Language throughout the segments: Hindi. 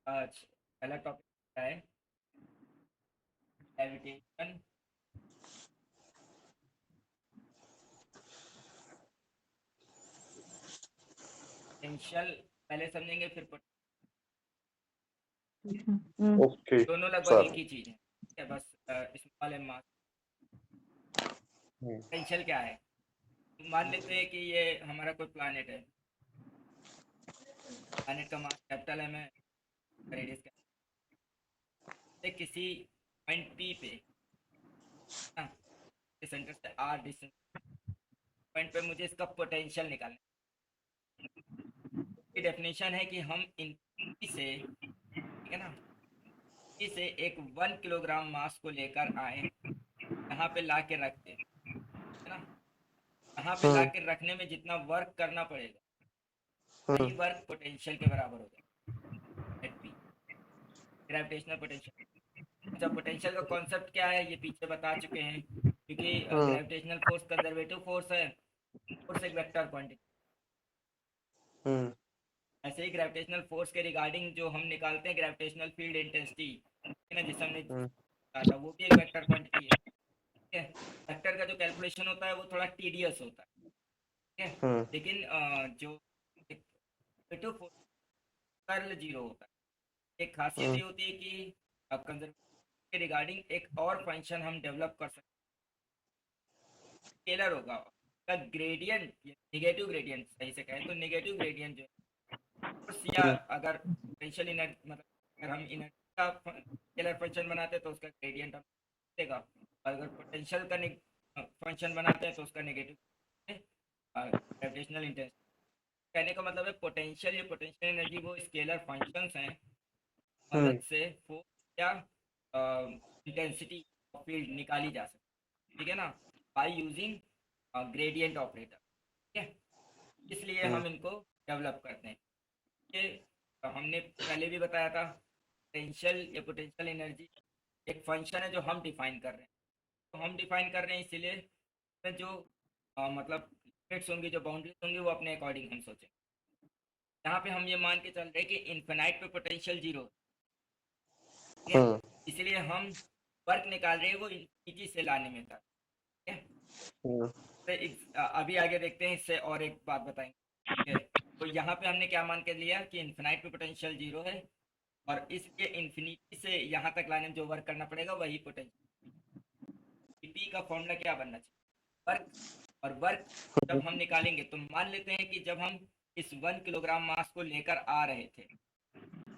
आज पहला टॉपिक है ग्रेविटेशन। पोटेंशियल पहले समझेंगे, फिर ओके दोनों लगभग सर। एक ही चीज है। ठीक है, बस स्मॉल एम मास। हम्म, पोटेंशियल क्या है? मान लेते हैं कि ये हमारा कोई प्लानिट है। प्लानिट का मास कैपिटल एम है, रेडियस किसी पॉइंट पी पे, हाँ, सेंटर से आर डिस्टेंस पॉइंट पे मुझे इसका पोटेंशियल निकालना है। डेफिनेशन है कि हम इन से, ठीक है ना, इसे एक 1 किलोग्राम मास को लेकर आए, यहाँ पे ला के रखते, है ना। यहाँ पे ला हम्म, के रखने में जितना वर्क करना पड़ेगा वही हम्म, वर्क पोटेंशियल के बराबर होगा, एट पी, ग्रेविटेशनल पोटेंशियल। अच्छा, पोटेंशियल का कॉन्सेप्ट क्या है ये पीछे बता चुके हैं, क्योंकि हम्म, ग्रेविटेशनल फोर्स कंजर्वेटिव फोर्स है। फोर्स एक वेक्टर क्वांटिटी। हम्म, ऐसे ही ग्रेविटेशनल फोर्स के रिगार्डिंग जो हम निकालते हैं ग्रेविटेशनल फील्ड इंटेंसिटी, है ना, जिसे हमने हम्म, कहा था, वो भी एक वेक्टर क्वांटिटी है। ठीक है, वेक्टर का जो कैलकुलेशन होता है वो थोड़ा टीडियस होता है। ठीक है, हम्म, लेकिन जो फोर्स कर्ल जीरो होता है। एक खासियत हम्म, ये होती है कि कंजर्वेटिव के रिगार्डिंग एक और फंक्शन हम डेवलप कर सकते हैं, स्केलर होगा। का ग्रेडियंट, नेगेटिव ग्रेडियंट सही से कहें तो नेगेटिव ग्रेडियंट जो है, फोर्स या हम्म, अगर पोटेंशियल एनर्जी, मतलब अगर हम एनर्जी का स्केलर फंक्शन बनाते हैं तो उसका ग्रेडियंट हम देगा। अगर पोटेंशियल का फंक्शन बनाते हैं तो उसका नेगेटिव ग्रेविटेशनल इंटेंसिटी। कहने का मतलब है पोटेंशियल या पोटेंशियल एनर्जी वो स्केलर फंक्शंस हैं, हम्म, मदद से फोर्स या इंटेंसिटी ऑफ फील्ड निकाली जा सकती है। ठीक है ना, बाय यूजिंग ग्रेडियंट ऑपरेटर। ठीक है, इसलिए हम्म, हम इनको डेवलप करते हैं। ये हमने पहले भी बताया था, पोटेंशियल या पोटेंशियल एनर्जी एक फंक्शन है जो हम डिफाइन कर रहे हैं। तो हम डिफाइन कर रहे हैं इसीलिए जो मतलब लिमिट्स होंगी, जो बाउंड्रीज होंगी, वो अपने अकॉर्डिंग हम सोचें। यहाँ पे हम ये मान के चल रहे हैं कि इन्फिनाइट पे पोटेंशियल जीरो। ठीक है, हम्म, इसलिए हम वर्क निकाल रहे हैं वो इन्फिनिटी से लाने में था। ठीक है, हम्म, तो अभी आगे देखते हैं, इससे और एक बात बताएंगे। ठीक है, तो यहाँ पे हमने क्या मान के लिया कि इन्फिनाइट पे पोटेंशियल जीरो है, और इसलिए इन्फिनिटी से यहाँ तक लाने में जो वर्क करना पड़ेगा वही पोटेंशियल। पी का फॉर्मूला क्या बनना चाहिए? वर्क। और वर्क जब हम निकालेंगे तो मान लेते हैं कि जब हम इस 1 किलोग्राम मास को लेकर आ रहे थे,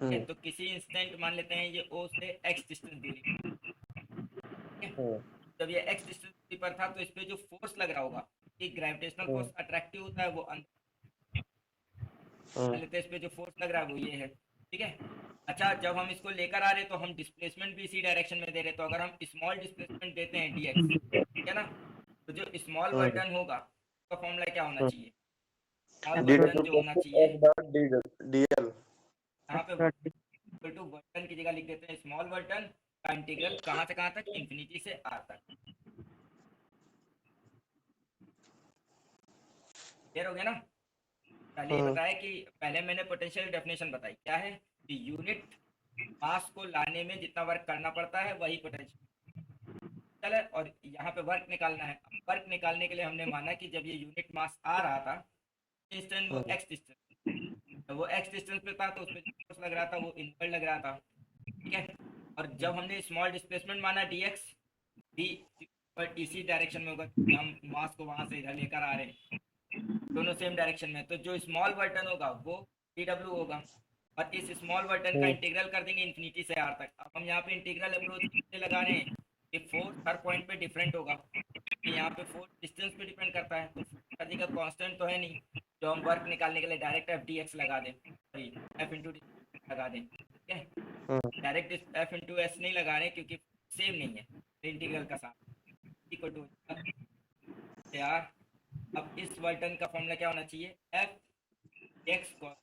हम्म, तो किसी इंस्टेंट मान लेते हैं ये ओ से एक्स डिस्टेंस दूरी पर, ठीक है। हम्म, जब ये एक्स डिस्टेंस दूरी पर था तो इस पे जो फोर्स लग रहा होगा, कि ग्रेविटेशनल हम्म, फोर्स अट्रैक्टिव होता है, वो मान हम्म, लेते हैं इस पे जो फोर्स लग रहा है वो ये है। ठीक है, अच्छा, जब हम इसको लेकर आ रहे हैं तो हम डिस्प्लेसमेंट भी इसी डायरेक्शन में दे रहे हैं, तो अगर हम स्मॉल डिस्प्लेसमेंट देते हैं dx, ठीक है ना, तो जो स्मॉल वर्क हम्म, डन होगा उसका फॉर्मूला क्या होना हम्म, चाहिए? स्मॉल डी वर्क डन जो डब्ल्यू होना प्लस चाहिए, F dot D D L. यहाँ पे इक्वल टू वर्क डन की जगह लिख देते हैं स्मॉल वर्क डन का इंटीग्रल कहाँ से कहाँ तक, इन्फिनिटी से आर तक। क्लियर हो गया ना? पहले ये हम्म, बताया कि पहले मैंने पोटेंशियल डेफिनेशन बताई क्या है, कि यूनिट मास को लाने में जितना वर्क करना पड़ता है वही पोटेंशियल है, और यहाँ पे वर्क निकालना है। वर्क निकालने के लिए हमने माना कि जब ये यूनिट मास आ रहा था, इंस्टेंट वो हम्म, एक्स डिस्टेंस, तो वो एक्स डिस्टेंस पे था तो उस पर फोर्स लग रहा था वो इनवर्ड लग रहा था। ठीक है, और जब हमने स्मॉल डिस्प्लेसमेंट माना डी एक्स, डी, बट इसी डायरेक्शन में होगा कि हम मास को वहां से इधर लेकर आ रहे हैं, दोनों सेम डायरेक्शन में, तो जो स्मॉल वर्टन होगा वो डी डब्ल्यू होगा। और इस स्मॉल वर्टन का हम्म, इंटीग्रल कर देंगे इन्फिनिटी से आर तक। अब हम यहाँ पे इंटीग्रल अप्रोच इसलिए लगा रहे हैं कि फोर्स हर पॉइंट पे डिफरेंट होगा, कि यहाँ पे फोर्स डिस्टेंस पे डिपेंड करता है, तो फोर्स का कांस्टेंट तो है नहीं जो हम वर्क निकालने के लिए डायरेक्ट एफ डी एक्स लगा दें, सॉरी एफ इंटू डी लगा दें। ठीक है, हम्म, डायरेक्ट एफ इंटू एस नहीं लगा रहे क्योंकि सेम नहीं है इंटीग्रल का साथ, इक्वल टू यार। अब इस वर्टन का फॉर्मूला क्या होना चाहिए? एफ एक्स को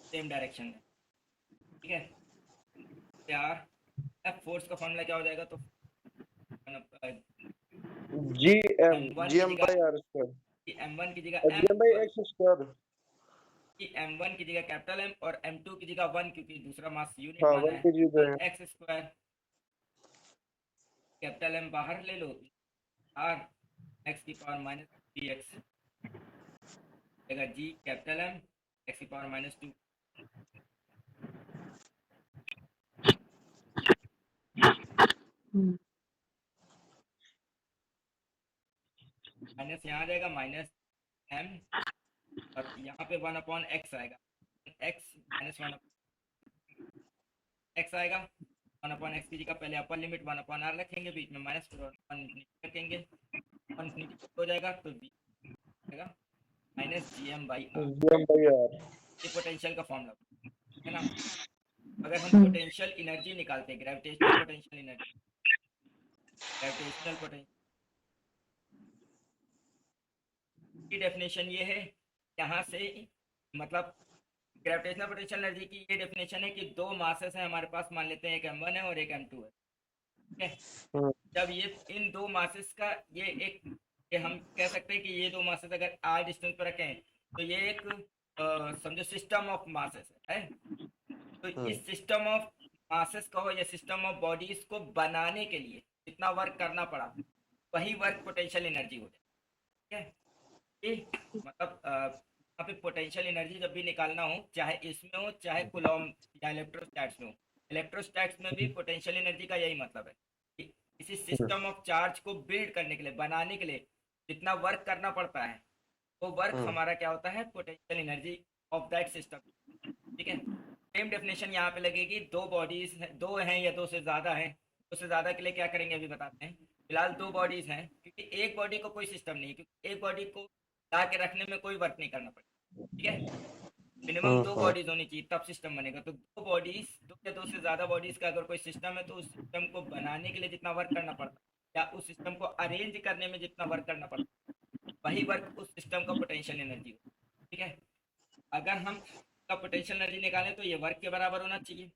सेम डायरेक्शन में। ठीक है यार, एफ फोर्स का फॉर्मूला क्या हो जाएगा? तो G M M one G की एम जगह, by R square, M one की जगह जी एम, एम बाई और एक्स स्क्वायर। कि m1 की जगह कैपिटल M और m2 की जगह 1, क्योंकि दूसरा मास यूनिट हाँ माना 1 है, kg तो है। एक्स स्क्वायर, कैपिटल M बाहर ले लो, r x की power minus dx, g capital M x की पावर माइनस 2। माइनस यहाँ आ जाएगा माइनस m, और यहाँ पे 1/x आएगा, x माइनस 1 x आएगा, 1/x की जगह पहले अपर लिमिट 1/r रखेंगे, बीच में माइनस, फिर 1 रखेंगे, 1 हो जाएगा तो b आएगा माइनस gm/r। gm/r। ये पोटेंशियल का फॉर्मूला है ना। अगर हम हम्म पोटेंशियल एनर्जी निकालते हैं, gravitational potential energy, gravitational potential की डेफिनेशन ये है, यहाँ से मतलब ग्रेविटेशनल पोटेंशियल एनर्जी की ये डेफिनेशन है कि दो मासेस हैं हमारे पास, मान लेते हैं एक m1 है और एक m2 है, ठीक है। हम्म, जब ये इन दो मासेस का ये हम कह सकते हैं कि ये दो मासेस अगर r डिस्टेंस पर रखें तो ये एक समझो सिस्टम ऑफ मासेस है। तो इस सिस्टम ऑफ मासेस को या सिस्टम ऑफ बॉडीज को बनाने के लिए जितना वर्क करना पड़ा, वही वर्क पोटेंशियल एनर्जी हो जाए, ठीक है। ये मतलब यहाँ पे पोटेंशियल एनर्जी जब भी निकालना हो, चाहे इसमें हो चाहे कूलॉम या इलेक्ट्रोस्टैट्स में हो, इलेक्ट्रोस्टैट्स में भी पोटेंशियल एनर्जी का यही मतलब है कि किसी सिस्टम ऑफ चार्ज को बिल्ड करने के लिए, बनाने के लिए जितना वर्क करना पड़ता है, वो वर्क हमारा क्या होता है, potential energy of that system, ठीक है। सेम डेफिनेशन यहाँ पे लगेगी, दो बॉडीज दो हैं या दो से ज़्यादा हैं, दो से ज़्यादा के लिए क्या करेंगे अभी बताते हैं। फिलहाल दो बॉडीज हैं, क्योंकि एक बॉडी को कोई सिस्टम नहीं, क्योंकि एक बॉडी को ला के रखने में कोई वर्क नहीं करना पड़ेगा, ठीक है। मिनिमम दो बॉडीज होनी चाहिए तब सिस्टम बनेगा। तो दो बॉडीज, दो या दो से ज़्यादा बॉडीज का अगर कोई सिस्टम है, तो उस सिस्टम को बनाने के लिए जितना वर्क करना पड़ता है, या उस सिस्टम को अरेंज करने में जितना वर्क करना पड़ता है, वही वर्क उस सिस्टम का पोटेंशियल एनर्जी हो, ठीक है। अगर हम का पोटेंशियल एनर्जी निकालें तो ये वर्क के बराबर होना चाहिए।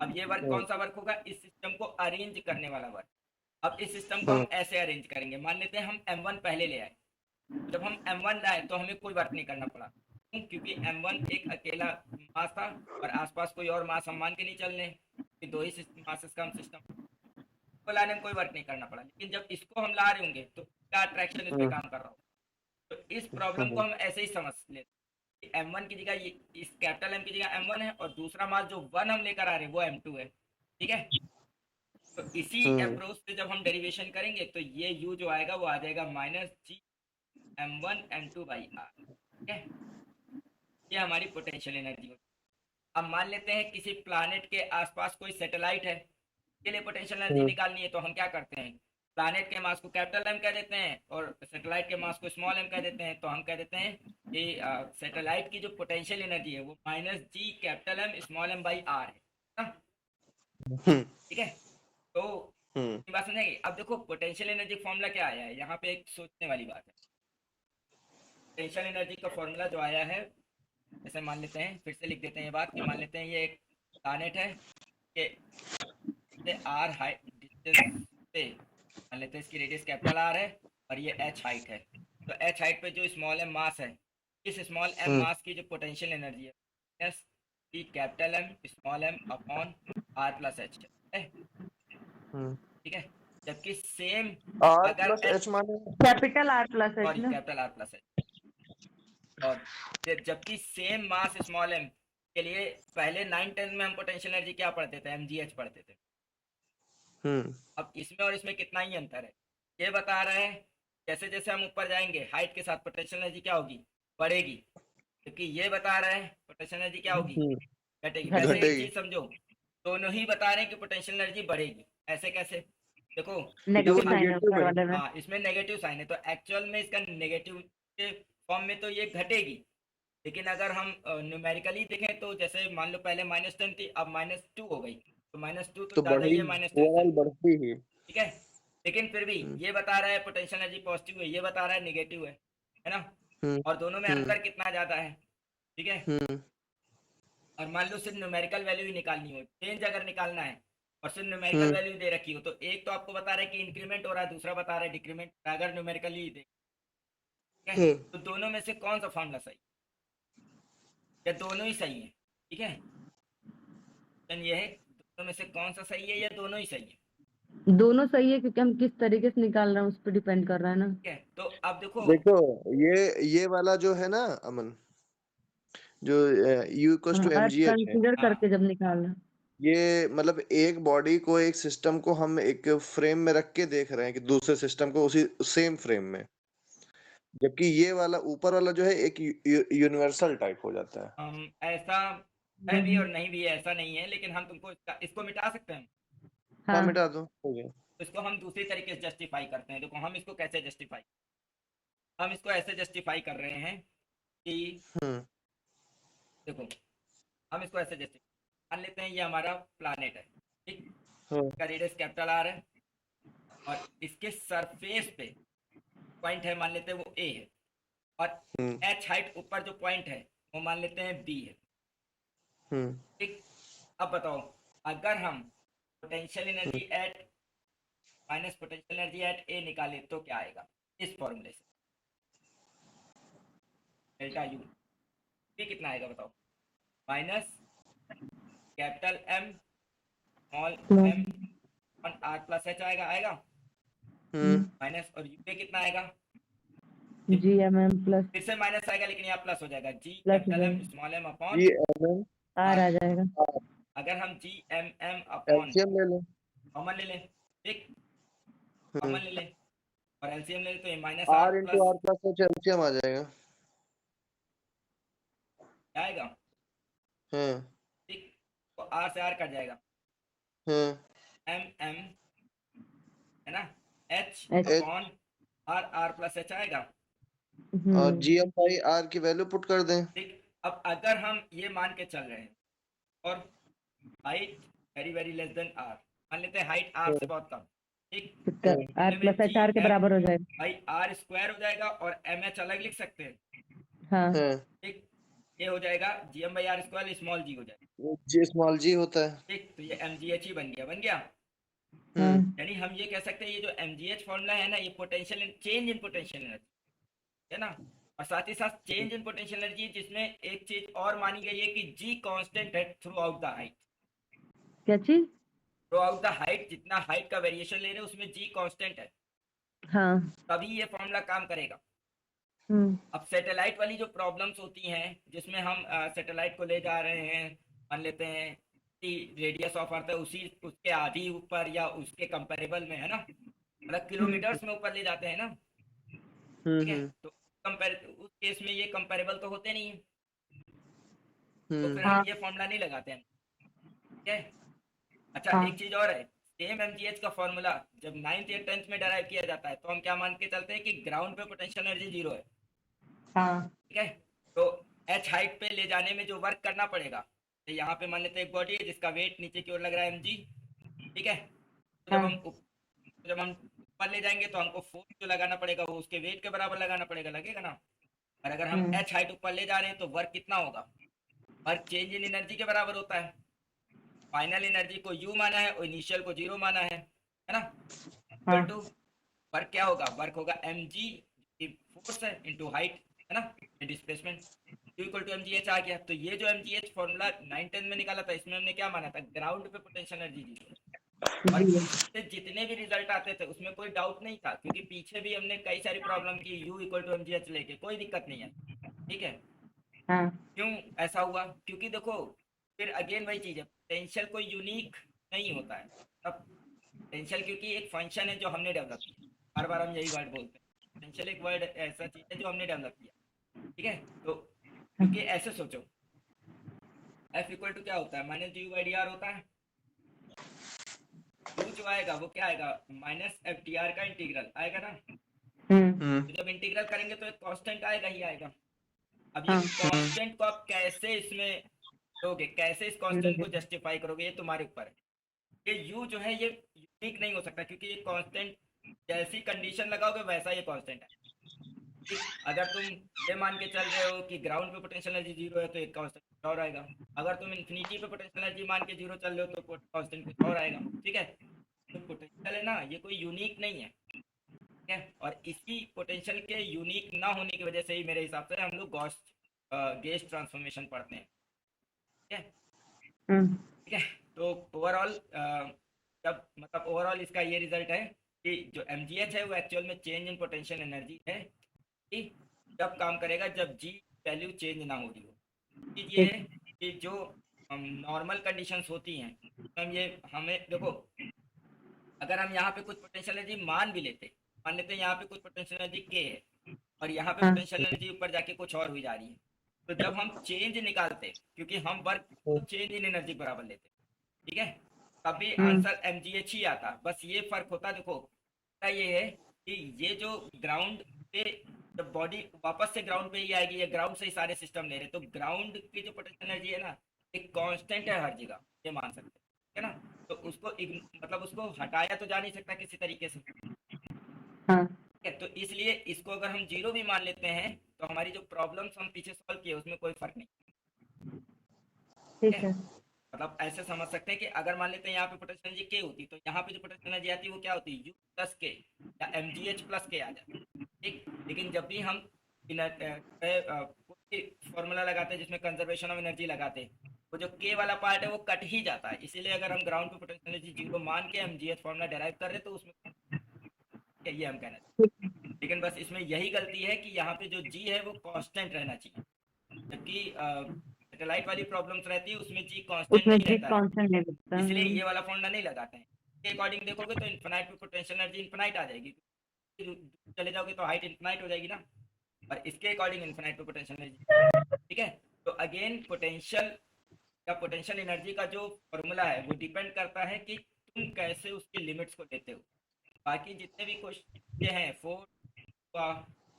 अब ये वर्क कौन सा वर्क होगा, इस सिस्टम को अरेंज करने वाला वर्क। अब इस सिस्टम को हम ऐसे अरेंज करेंगे, मान लेते हैं हम m1 पहले ले आए, जब हम m1 लाए तो हमें कोई वर्क नहीं करना पड़ा, क्योंकि m1 एक अकेला मास था और आसपास कोई और मास हम मान के नहीं चल रहे कि दो ही मासेस का हम सिस्टम को लाने में कोई वर्क नहीं करना पड़ा। लेकिन जब इसको हम ला रहे होंगे तो क्या अट्रैक्शन इस पर काम कर रहा हो, तो इस प्रॉब्लम को हम ऐसे ही समझ लेते हैं, m1 की जगह ये इस कैपिटल M की जगह m1 है, और दूसरा मास जो 1 हम लेकर आ रहे हैं वो m2 है, ठीक है। तो इसी अप्रोच से जब हम डेरिवेशन करेंगे तो ये u जो आएगा वो आ जाएगा माइनस जी m1 m2/r, ठीक है। ये हमारी पोटेंशियल एनर्जी होती है। अब मान लेते हैं किसी प्लानेट के आसपास कोई सैटेलाइट है, के लिए पोटेंशियल एनर्जी निकालनी है, तो हम क्या करते हैं, प्लानेट के मास को कैपिटल M कह देते हैं और सैटेलाइट के मास को स्मॉल m कह देते हैं। तो हम कह देते हैं कि सैटेलाइट की जो पोटेंशियल एनर्जी है वो minus G capital M small m/r है ना? ठीक है। तो ये बात समझेंगे। अब देखो पोटेंशियल एनर्जी फॉर्मूला क्या आया है, यहाँ पे एक सोचने वाली बात है। पोटेंशियल एनर्जी का फॉर्मूला जो आया है, जैसे मान लेते हैं, फिर से लिख देते हैं ये बात, कि मान लेते हैं ये एक प्लानेट है कि आर हाइट डिस्टेंस पे, मान लेते हैं इसकी रेडियस कैपिटल आर है और ये एच हाइट है। तो एच हाइट पे जो स्मॉल एम मास है, इस स्मॉल एम मास की जो पोटेंशियल एनर्जी है S E capital M small M upon R plus H है, ठीक है। जबकि सेम आर अगर प्लस एच माने capital R plus H sorry ना, कैपिटल आर प्लस एच, और जबकि सेम मास स्मॉल एम के लिए पहले 9-10 में हम पोटेंशियल एनर्जी क्या पढ़ते थे, mgh पढ़ते थे। अब इसमें और इसमें कितना ही अंतर है, ये बता रहे हैं जैसे जैसे हम ऊपर जाएंगे हाइट के साथ पोटेंशियल एनर्जी क्या होगी, बढ़ेगी। क्योंकि ये बता रहे हैं पोटेंशियल एनर्जी क्या होगी, घटेगी। वैसे एक चीज समझो, दोनों ही बता रहे हैं कि पोटेंशियल एनर्जी बढ़ेगी। ऐसे कैसे, देखो नेगेटिव जब साइन है ऊपर वाले में। हाँ इसमें नेगेटिव साइन है, तो एक्चुअल में इसका नेगेटिव के फॉर्म में तो ये घटेगी। लेकिन अगर हम न्यूमेरिकली देखें तो जैसे मान लो पहले -10 थी, अब -2 हो गई, तो -2 तो ज़्यादा ही है -10 से, बढ़ती ही, ठीक है। लेकिन फिर भी ये बता रहा है पोटेंशियल एनर्जी पॉजिटिव है, ये बता रहा है नेगेटिव है ना। और दोनों में अंतर कितना ज़्यादा है, ठीक है। और मान लो सिर्फ न्यूमेरिकल वैल्यू ही निकालनी हो, चेंज अगर निकालना है और सिर्फ न्यूमेरिकल वैल्यू दे रखी हो, तो एक तो आपको बता रहा है कि इंक्रीमेंट हो रहा है, दूसरा बता रहा है डिक्रीमेंट, अगर न्यूमेरिकली दे, ठीक है। तो दोनों में से कौन सा फॉर्मूला सही, या दोनों ही सही है? ठीक है, क्वेश्चन ये है दोनों में से कौन सा सही है या दोनों ही सही है? दोनों सही है क्योंकि हम किस तरीके से निकाल रहे हैं उस पर डिपेंड कर रहा है ना। ठीक है, तो अब देखो देखो ये वाला जो है ना अमन, जो U equals to earth mgh है, कंसीडर हाँ करके जब निकाल रहे हैं। ये मतलब एक बॉडी को, एक सिस्टम को हम एक फ्रेम में रख के देख रहे हैं कि दूसरे सिस्टम को उसी सेम फ्रेम में, जबकि ये वाला ऊपर वाला जो है एक यूनिवर्सल टाइप हो जाता है। ऐसा है भी और नहीं भी है, ऐसा नहीं है, लेकिन हम तुमको इसको मिटा सकते हैं। हाँ, हाँ। मिटा दो, हो गया। तो इसको हम दूसरी तरीके से जस्टिफाई करते हैं। देखो हम इसको कैसे जस्टिफाई, हम इसको ऐसे जस्टिफाई कर रहे हैं कि हम्म। देखो हम इसको ऐसे जस्टिफाई मान लेते हैं, ये हमारा प्लानेट है, ठीक, हाँ। इसका रेडियस कैपिटल आर है और इसके सरफेस पे पॉइंट है, मान लेते हैं वो ए है, और हम्म। एच हाइट ऊपर जो पॉइंट है वो मान लेते हैं बी है। हम्म। ठीक, अब बताओ अगर हम potential energy at minus potential energy at A निकाले तो क्या आएगा? इस फॉर्मूले से डेल्टा यू, ये कितना आएगा बताओ? Minus capital M small M on R plus H आएगा, आएगा हम्म। माइनस, और यूपी कितना आएगा? GMM प्लस फिर से माइनस आएगा लेकिन यहाँ प्लस हो जाएगा, जी प्लस हो कैपिटल एम जाएगा, small M upon GMM R R. आ जाएगा। अगर हम G M M upon LCM ले लो। कॉमन ले लें, ठीक, हम्म। कॉमन ले लें और एलसीएम ले लें, तो ये minus R R into plus R plus H LCM आ जाएगा। आएगा, हाँ। ठीक, तो आर से आर कट जाएगा, हाँ। एम एम है ना, H H। H upon R, R plus H आएगा, और हम्म। GM बाई R की वैल्यू पुट कर दें। ठीक। अब अगर हम ये मान के चल रहे हैं और height very very less than R, मान लेते हैं हाइट आर से बहुत कम, ठीक, कितना? हाँ। R इतने में प्लस जी H R के एम बराबर हो जाएगा। बाई आर स्क्वायर हो जाएगा और एम एच अलग लिख सकते हैं, हाँ। हाँ। ठीक, ये हो जाएगा G M by R square small G हो जाएगा, G स्मॉल जी होता है। ठीक, तो ये एम जी एच ही बन गया, बन गया। हम्म। हाँ। यानी हम ये कह सकते हैं ये जो एम जी एच फॉर्मूला है ना, ये potential change in potential energy है ना, और साथ ही साथ चेंज इन पोटेंशियल एनर्जी जिसमें एक चीज और मानी गई है कि जी कांस्टेंट है थ्रू आउट द हाइट, क्या चीज? थ्रू आउट द हाइट, जितना हाइट का वेरिएशन ले रहे हैं उसमें जी कांस्टेंट है, हाँ। तभी ये फॉर्मूला काम करेगा। हम्म। अब सैटेलाइट वाली जो प्रॉब्लम्स होती हैं जिसमें हम सैटेलाइट को ले जा रहे हैं, मान लेते हैं कि रेडियस ऑफ अर्थ है उसी उसके आधी ऊपर या उसके कंपेरेबल में है ना, मतलब किलोमीटर्स में ऊपर ले जाते हैं ना, ठीक है, हम्म। तो कंपेर उस केस में ये कंपेरेबल तो होते नहीं है, तो हम्म। फिर हम हाँ। ये फॉर्मूला नहीं लगाते हैं, ठीक है। अच्छा हाँ। एक चीज और है, सेम एमजीएच का फॉर्मूला जब 9th या 10th में डराइव किया जाता है तो हम क्या मान के चलते हैं कि ग्राउंड पे पोटेंशियल एनर्जी जीरो है, हाँ। ठीक है, तो एच हाइट पे ले जाने में जो वर्क करना पड़ेगा, तो यहाँ पे मान लेते हैं एक बॉडी है जिसका वेट नीचे की ओर लग रहा है mg, ठीक है, तो हाँ। जब हम ऊपर ले जाएंगे तो हमको फोर्स जो लगाना पड़ेगा वो उसके वेट के बराबर लगाना पड़ेगा, लगेगा ना, और अगर हम एच हाइट ऊपर ले जा रहे हैं तो वर्क कितना होगा? वर्क चेंज इन एनर्जी के बराबर होता है, फाइनल एनर्जी को यू माना है और इनिशियल को जीरो माना है ना, इक्वल हाँ। टू वर्क क्या होगा? वर्क होगा एम जी, फोर्स है, इंटू हाइट है ना, displacement, Q equal to M G H आ गया। तो ये जो एम जी एच फॉर्मूला 9-10 में निकाला था इसमें हमने क्या माना था? ग्राउंड पे पोटेंशियल एनर्जी जीरो है, और जी। इससे जितने भी रिजल्ट आते थे उसमें कोई डाउट नहीं था, क्योंकि पीछे भी हमने कई सारी प्रॉब्लम की U equal to M G H लेके, कोई दिक्कत नहीं है, ठीक है। हाँ। क्यों ऐसा हुआ? क्योंकि देखो फिर अगेन वही चीज है, पोटेंशियल कोई यूनिक नहीं होता है। अब पोटेंशियल क्योंकि एक फंक्शन है जो हमने डेवलप किया, हर बार हम यही वर्ड बोलते हैं, पोटेंशियल एक वर्ड ऐसा चीज है जो हमने डेवलप किया, ठीक है। तो क्योंकि ऐसे सोचो, एफ इक्वल टू क्या होता है? Minus D you by D R होता है, यू जो आएगा वो क्या आएगा? माइनस एफ डी आर का इंटीग्रल आएगा ना, तो जब इंटीग्रल करेंगे तो एक कांस्टेंट आएगा ही आएगा। अब ये हाँ। कांस्टेंट को आप कैसे इसमें लोगे, कैसे इस कांस्टेंट को जस्टिफाई करोगे, ये तुम्हारे ऊपर है। ये यू जो है ये यूनिक नहीं हो सकता, क्योंकि ये कांस्टेंट जैसी कंडीशन लगाओगे वैसा ये कांस्टेंट है, ठीक। अगर तुम ये मान के चल रहे हो कि ग्राउंड पे पोटेंशियल एनर्जी जीरो है तो एक कांस्टेंट और आएगा, अगर तुम इन्फिनिटी पे पोटेंशियल एनर्जी मान के जीरो चल रहे हो तो कांस्टेंट कुछ और आएगा, ठीक है। तो पोटेंशियल है ना, ये कोई यूनिक नहीं है, ठीक है, और इसी पोटेंशियल के यूनिक ना होने की वजह से ही मेरे हिसाब से हम लोग गॉस गेज ट्रांसफॉर्मेशन पढ़ते हैं, ठीक है। हम्म ठीक है, तो ओवरऑल जब मतलब ओवरऑल इसका ये रिजल्ट है कि जो एमजीएच है वो एक्चुअल में चेंज इन पोटेंशियल एनर्जी है कि जब काम करेगा जब जी वैल्यू चेंज ना हो रही हो। चीज ये है कि जो नॉर्मल कंडीशंस होती हैं, हम ये हमें देखो, अगर हम यहाँ पे कुछ पोटेंशियल एनर्जी मान भी लेते, मान लेते हैं यहाँ पे कुछ पोटेंशियल एनर्जी के है और यहाँ पे हाँ पोटेंशियल एनर्जी ऊपर जाके कुछ और हुई जा रही है, तो जब हम चेंज निकालते, क्योंकि हम वर्क को चेंज इन एनर्जी बराबर लेते, ठीक है, तभी हम्म आंसर एमजीएच ही आता। बस ये फर्क होता, देखो होता ये है कि ये जो ग्राउंड पे जब बॉडी वापस से ग्राउंड पे ही आएगी, ये ग्राउंड से ही सारे सिस्टम ले रहे, तो ग्राउंड की जो पोटेंशियल एनर्जी है ना, एक कांस्टेंट है हर जगह, ये मान सकते हैं, है ना। तो उसको मतलब उसको हटाया तो जा नहीं सकता किसी तरीके से, हाँ ठीक है। तो इसलिए इसको अगर हम जीरो भी मान लेते हैं तो हमारी जो प्रॉब्लम्स हम पीछे सॉल्व किए उसमें कोई फर्क नहीं, ठीक ठीक है। है। मतलब ऐसे समझ सकते हैं कि अगर मान लेते हैं यहाँ पे पोटेंशियल एनर्जी के होती, तो यहाँ पे जो पोटेंशियल एनर्जी आती है वो क्या होती है, यू प्लस के या एम जी एच प्लस के आ जाती है, ठीक। लेकिन जब भी हम कोई फॉर्मूला लगाते हैं जिसमें कंजर्वेशन ऑफ एनर्जी लगाते हैं, वो जो के वाला पार्ट है वो कट ही जाता है। इसीलिए अगर हम ग्राउंड पे पोटेंशियल एनर्जी जीरो मान के M G H formula derive कर रहे हैं तो उसमें ये हम कहना चाहिए। ठीक है। लेकिन बस इसमें यही गलती है कि यहाँ पे जो जी है वो कांस्टेंट रहना चाहिए, जबकि सैटेलाइट वाली प्रॉब्लम्स रहती है उसमें जी कांस्टेंट उसमें नहीं जी रहता है, कांस्टेंट नहीं लगता। इसलिए ये वाला फॉर्मूला नहीं लगाते हैं। के अकॉर्डिंग देखोगे तो इन्फिनाइट पे पोटेंशियल एनर्जी इन्फिनाइट आ जाएगी, चले जाओगे तो हाइट इन्फिनाइट हो जाएगी ना, और इसके अकॉर्डिंग इन्फिनाइट पे पोटेंशियल एनर्जी, ठीक है। तो अगेन पोटेंशियल या पोटेंशियल एनर्जी का जो फॉर्मूला है वो डिपेंड करता है कि तुम कैसे उसकी लिमिट्स को लेते हो। बाकी जितने भी क्वेश्चन हैं, फोर्स हुआ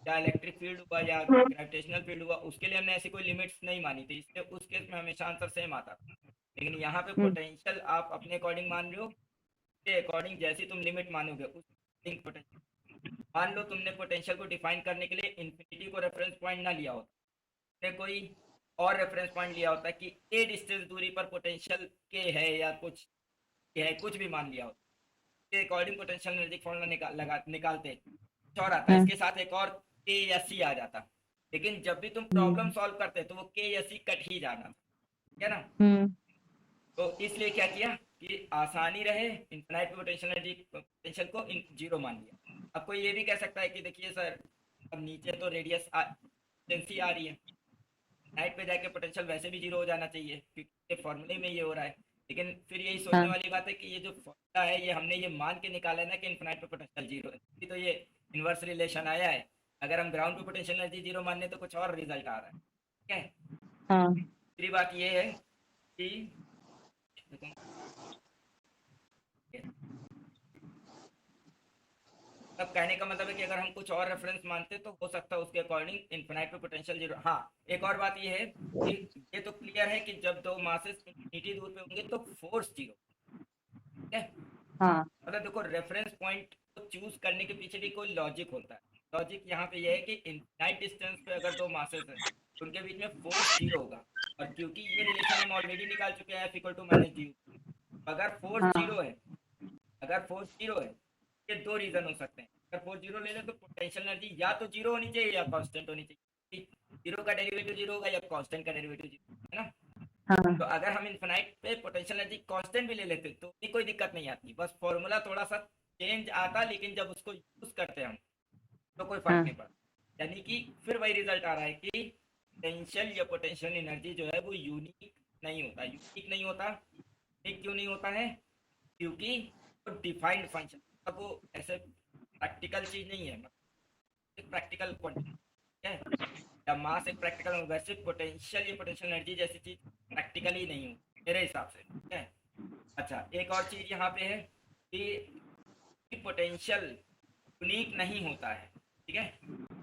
या इलेक्ट्रिक फील्ड हुआ या ग्रेविटेशनल फील्ड हुआ, उसके लिए हमने ऐसी कोई लिमिट्स नहीं मानी थी, इसलिए उस केस में हमेशा आंसर सेम आता था। लेकिन यहाँ पे हम्म पोटेंशियल आप अपने अकॉर्डिंग मान रहे हो, के अकॉर्डिंग जैसी तुम लिमिट मानोगे उस पोटेंशियल, मान लो तुमने पोटेंशियल को डिफाइन करने के लिए इन्फिनिटी को रेफरेंस पॉइंट ना लिया होता, तुमने कोई और रेफरेंस पॉइंट लिया होता कि ए डिस्टेंस दूरी पर पोटेंशियल के है या कुछ के है, कुछ भी मान लिया होता, के अकॉर्डिंग पोटेंशियल एनर्जी फॉर्मूला निकालते कुछ और आता, हाँ इसके साथ एक और के या सी आ जाता। लेकिन जब भी तुम प्रॉब्लम हम्म सॉल्व करते तो वो के या सी कट ही जाना, ठीक है ना। हम्म तो इसलिए क्या किया कि आसानी रहे, इन्फिनाइट पोटेंशियल एनर्जी पोटेंशियल को जीरो मान लिया। अब कोई ये भी कह सकता है कि देखिए सर, अब नीचे तो रेडियस डेंसिटी आ रही है, नाइट पे जाके पोटेंशियल वैसे भी जीरो हो जाना चाहिए क्योंकि ये फॉर्मूले में ये हो रहा है। लेकिन फिर यही सोचने हाँ वाली बात है कि ये जो फॉर्मूला है ये हमने ये मान के निकाला है ना कि इन्फिनाइट पे पोटेंशियल जीरो है, तो ये इन्वर्स रिलेशन आया है। अगर हम ग्राउंड पे पोटेंशियल एनर्जी जीरो मानने तो कुछ और रिजल्ट आ रहा है, ठीक है। हाँ दूसरी बात ये है कि तब कहने का मतलब है कि अगर हम कुछ और रेफरेंस मानते तो हो सकता है उसके अकॉर्डिंग इन्फिनाइट पे पोटेंशियल जीरो। हाँ, एक और बात ये है कि ये तो क्लियर है कि जब दो मासेस इन्फिनिटी दूर पे होंगे तो फोर्स जीरो, ठीक है। हाँ मतलब देखो, रेफरेंस पॉइंट को चूज करने के पीछे भी कोई लॉजिक होता है। लॉजिक यहाँ पे ये है कि इनफाइनाइट डिस्टेंस पे अगर दो मासेस हैं तो उनके बीच में फोर्स जीरो होगा, और क्योंकि ये रिलेशन हम ऑलरेडी निकाल चुके हैं F=-g, अगर फोर्स हाँ जीरो है, अगर फोर्स जीरो है, ये दो रीजन हो सकते हैं। अगर फोर्स जीरो ले लें तो पोटेंशियल एनर्जी या तो जीरो होनी चाहिए या कांस्टेंट होनी चाहिए, जीरो का डेरिवेटिव जीरो होगा या कांस्टेंट का डेरिवेटिव जीरो, है ना। तो हाँ अगर हम इन्फिनाइट पे पोटेंशियल एनर्जी कांस्टेंट भी ले लेते तो भी कोई दिक्कत नहीं आती, बस फॉर्मूला थोड़ा सा चेंज आता, लेकिन जब उसको यूज करते हैं हम तो कोई फर्क हाँ नहीं पड़ता। यानी कि फिर वही रिजल्ट आ रहा है कि पोटेंशियल या पोटेंशियल एनर्जी जो है वो यूनिक नहीं होता। यूनिक नहीं होता, यूनिक क्यों नहीं होता है, क्योंकि वो डिफाइंड फंक्शन, मतलब वो ऐसे प्रैक्टिकल चीज नहीं है, मतलब प्रैक्टिकल क्वांटिटी है। या मास एक प्रैक्टिकल, वैसे पोटेंशियल या पोटेंशियल एनर्जी जैसी चीज प्रैक्टिकल ही नहीं हो मेरे हिसाब से, ठीक है। अच्छा, एक और चीज यहाँ पे है कि पोटेंशियल यूनिक नहीं होता है, ठीक है।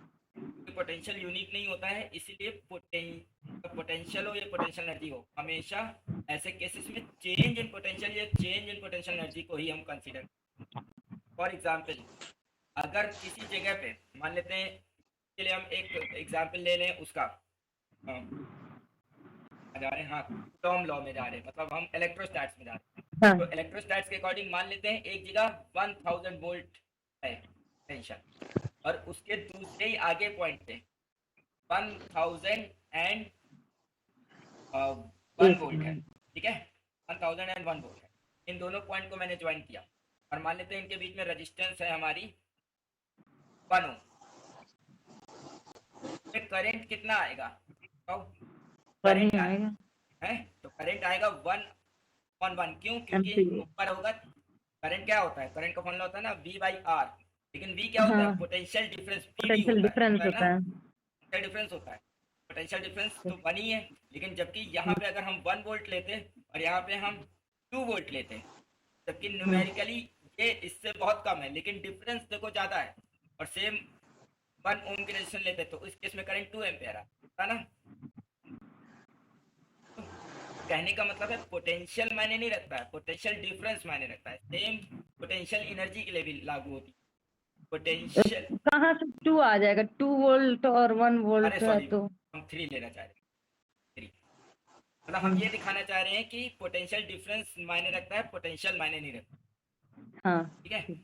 पोटेंशियल यूनिक नहीं होता है, इसीलिए पोटेंशियल हो या पोटेंशियल एनर्जी हो, हमेशा ऐसे केसेस में चेंज इन पोटेंशियल या चेंज इन पोटेंशियल एनर्जी को ही हम कंसीडर। फॉर एग्जांपल, अगर किसी जगह पे मान लेते हैं, के लिए हम एक एग्जांपल ले लें उसका, जा रहे हैं, हाँ, कूलॉम लॉ में जा रहे हैं, मतलब हम इलेक्ट्रोस्टैट्स में जा रहे हैं। हाँ तो इलेक्ट्रोस्टैट्स के अकॉर्डिंग मान लेते हैं एक जगह 1000 वोल्ट है टेंशन, और उसके दूसरे ही आगे पॉइंट पे 1001 एक वोल्ट है, मिनट। ठीक है, 1001 वोल्ट है। इन दोनों पॉइंट को मैंने ज्वाइन किया और मान लेते हैं इनके बीच में रेजिस्टेंस है हमारी 1 ओम। फिर करंट कितना आएगा बताओ? पर ही करंट आएगा है तो करंट आएगा 1 क्यों? क्योंकि एम्पीयर। ऊपर होगा। करंट क्या होता है? करंट का फॉर्मूला होता है ना V/R। लेकिन V क्या होता है? हाँ, पोटेंशियल डिफरेंस PV पोटेंशियल होता डिफरेंस है ना? होता है। पोटेंशियल डिफरेंस होता है। पोटेंशियल डिफरेंस तो 1 ही है। लेकिन जबकि यहाँ पे अगर हम 1 वोल्ट लेते और यहाँ पे हम 2 वोल्ट लेते, जबकि हम्म, न्यूमेरिकली ये इससे बहुत कम है लेकिन डिफरेंस देखो ज़्यादा है, और सेम 1 ओम की रेजिस्टेंस लेते तो इस केस में करंट 2 एम्पेयर है ना? तो कहने का मतलब है पोटेंशियल मायने नहीं रखता है, पोटेंशियल डिफरेंस मायने रखता है। सेम पोटेंशियल एनर्जी के लिए भी लागू होती है पोटेंशियल। कहाँ से 2 आ जाएगा? 2 वोल्ट और 1 अरे वोल्ट है सॉरी, तो। हम 3 लेना चाह रहे हैं। 3 मतलब हम ये हम्म, दिखाना चाह रहे हैं कि पोटेंशियल डिफरेंस मायने रखता है, पोटेंशियल मायने नहीं रखता। हाँ ठीक है, ठीक।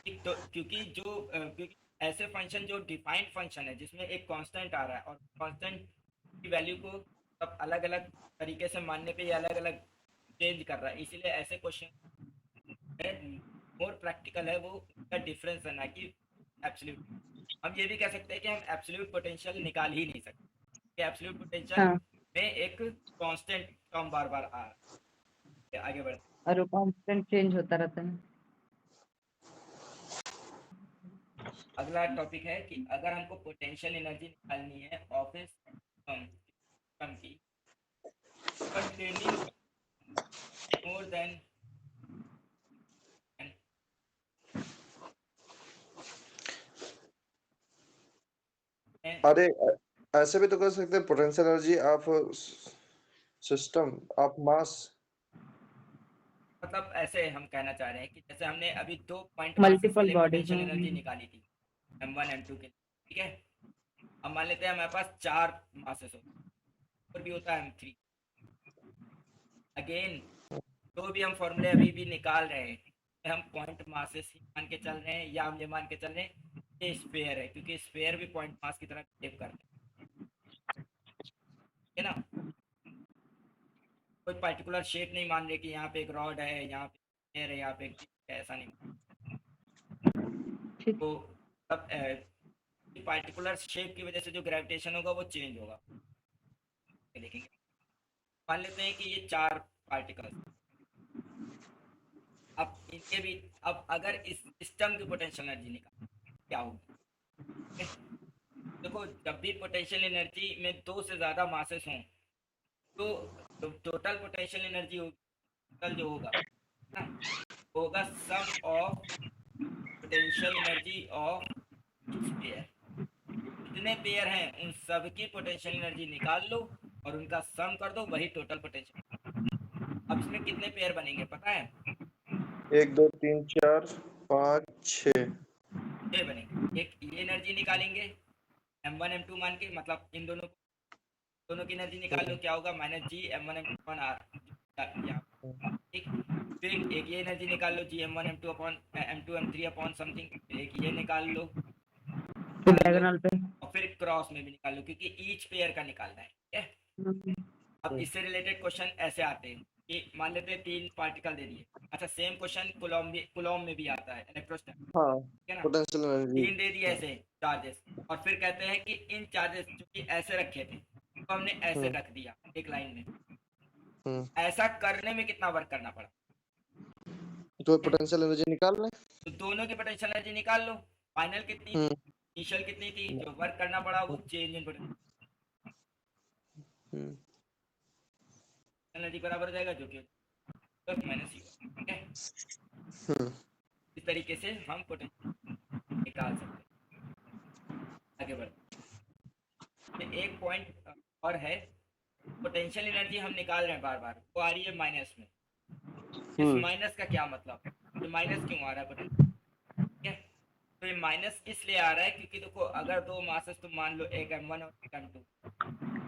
ठीक। तो क्योंकि ऐसे फंक्शन जो डिफाइंड फंक्शन है जिसमें एक कांस्टेंट आ रहा है और कांस्टेंट की वैल्यू को सब अलग अलग तरीके से मानने पे ये अलग अलग चेंज कर रहा है, इसीलिए ऐसे क्वेश्चन मोर प्रैक्टिकल है वो उसका डिफरेंस है ना कि एब्सोल्यूट। हम ये भी कह सकते हैं कि हम एब्सोल्यूट पोटेंशियल निकाल ही नहीं सकते, एब्सोल्यूट पोटेंशियल हाँ, में एक कांस्टेंट टर्म बार बार आ रहा है। आगे बढ़ते और वो कांस्टेंट चेंज होता रहता है। अगला टॉपिक है कि अगर हमको पोटेंशियल एनर्जी निकालनी है ऑफिस सिस्टम की कंटेनिंग मोर देन, अरे ऐसे भी तो कर सकते हैं, potential energy of system of mass. मतलब ऐसे हम कहना चाह रहे हैं कि जैसे हमने अभी 2 पॉइंट मासेस के मल्टीपल लिए बॉडीज। पोटेंशियल एनर्जी निकाली थी, M1 M2 के लिए, ठीक है। अब मान लेते हैं हमारे पास 4 मासेस हो और भी होता है M3। अगेन जो भी हम फॉर्मूले अभी भी निकाल रहे हैं हम पॉइंट मासेस ही मान के चल रहे हैं या हम ये मान के चल रहे हैं ये स्फेयर है, क्योंकि स्फेयर भी पॉइंट मास की तरह बिहेव करते हैं ना। कोई पर्टिकुलर शेप नहीं मान रहे कि यहाँ पे एक रॉड है, यहाँ पे स्फेयर है, यहाँ पे एक डिस्क है, ऐसा नहीं। ठीक। तो तब पार्टिकुलर शेप की वजह से जो ग्रेविटेशन होगा वो चेंज होगा, ये देखेंगे। मान लेते हैं कि ये 4 पार्टिकल्स, अब इनके भी, अब अगर इस सिस्टम की पोटेंशियल एनर्जी निकाल क्या होगी? देखो जब भी पोटेंशियल एनर्जी में 2 से ज़्यादा मासेस हों तो टोटल पोटेंशियल एनर्जी होगी, टोटल जो होगा ना, होगा sum of potential energy of each pair. जितने पेयर हैं उन सबकी पोटेंशियल एनर्जी निकाल लो और उनका सम कर दो, वही टोटल पोटेंशियल। अब इसमें कितने पेयर बनेंगे पता है? 1 2 3 4 5 6। 6 बनेंगे। एक ये एनर्जी निकालेंगे M1 M2 मान के, मतलब इन दोनों की एनर्जी निकाल लो, क्या होगा? -G M1 M2 यहाँ, ठीक। फिर एक ये एनर्जी निकाल लो G M1 M2 upon M2 M3 upon something, फिर एक ये निकाल लो, फिर निकाल लो, डायगोनल पे। और फिर क्रॉस में भी निकाल लो क्योंकि ईच पेयर का निकालना है, ठीक है। हम्म, अब इससे रिलेटेड क्वेश्चन ऐसे आते हैं कि मान लेते हैं 3 पार्टिकल दे दिए। अच्छा सेम क्वेश्चन कुलॉम में भी आता है, इलेक्ट्रोस्टैटिक, हाँ, ठीक है ना। Potential energy. 3 दे दिए ऐसे चार्जेस, और फिर कहते हैं कि इन चार्जेस जो कि ऐसे रखे थे तो हमने ऐसे हम्म रख दिया एक लाइन में। हम्म ऐसा करने में कितना वर्क करना पड़ा? तो पोटेंशियल एनर्जी निकाल रहे तो दोनों की पोटेंशियल एनर्जी निकाल लो। फाइनल कितनी हैं। थी, इनिशियल कितनी थी, जो वर्क करना पड़ा वो change in potential hmm energy बराबर हो जाएगा, जो कि माइनस ही होगा, ठीक है। हम्म इस तरीके से हम पोटेंशियल निकाल सकते हैं। आगे बढ़ते, एक पॉइंट और है, पोटेंशियल एनर्जी हम निकाल रहे हैं बार बार, वो आ रही है माइनस में। इस हम्म माइनस का क्या मतलब? ये माइनस क्यों आ रहा है पोटेंशियल? ठीक है, तो ये माइनस इसलिए आ रहा है क्योंकि देखो अगर 2 मासेस तुम मान लो, एक M1 और एक M2,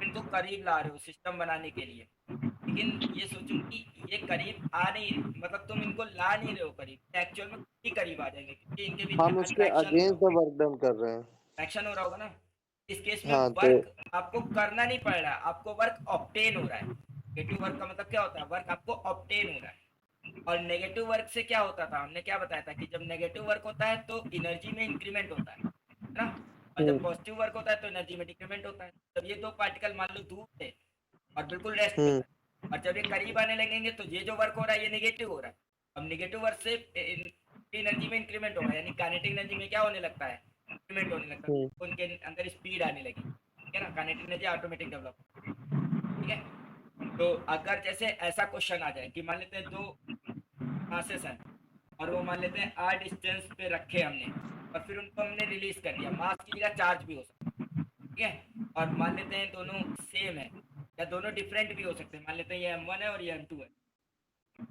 इनको करीब ला रहे हो सिस्टम बनाने के लिए, लेकिन ये सोचो कि ये करीब आ नहीं, मतलब तुम इनको ला नहीं रहे हो करीब, एक्चुअल में ही करीब आ जाएंगे क्योंकि इनके बीच में हम उसके अट्रैक्शन हो रहा अगेंस्ट द होगा। वर्क डन कर रहे हैं। अट्रैक्शन हो रहा होगा ना, इस केस में हाँ, तो वर्क आपको करना नहीं पड़ रहा, आपको वर्क ऑब्टेन हो रहा है। नेगेटिव वर्क का मतलब क्या होता है, वर्क आपको ऑब्टेन हो रहा है। और नेगेटिव वर्क से क्या होता था, हमने क्या बताया था कि जब नेगेटिव वर्क होता है तो एनर्जी में इंक्रीमेंट होता है ना, और जब हम्म पॉजिटिव वर्क होता है तो एनर्जी में डिक्रीमेंट होता है। जब ये दो पार्टिकल मान लो दूर थे और बिल्कुल रेस्ट पे हम्म था, और जब ये करीब आने लगेंगे तो ये जो वर्क हो रहा है ये नेगेटिव हो रहा है। अब नेगेटिव वर्क से एनर्जी में इंक्रीमेंट होगा, यानी काइनेटिक एनर्जी में क्या होने लगता है, इंक्रीमेंट होने लगता है, हम्म तो उनके अंदर स्पीड आने लगी, ठीक है ना, काइनेटिक एनर्जी ऑटोमेटिक डेवलप, ठीक है। तो अगर जैसे ऐसा क्वेश्चन आ जाए कि मान लेते हैं दो मासेस हैं और वो मान लेते हैं आर डिस्टेंस पे रखे हमने, और फिर उनको हमने रिलीज कर दिया, मास की जगह चार्ज भी हो सकता है, ठीक है। और मान लेते हैं दोनों सेम है या दोनों डिफरेंट भी हो सकते हैं, मान लेते हैं ये m1 है और ये m2 है,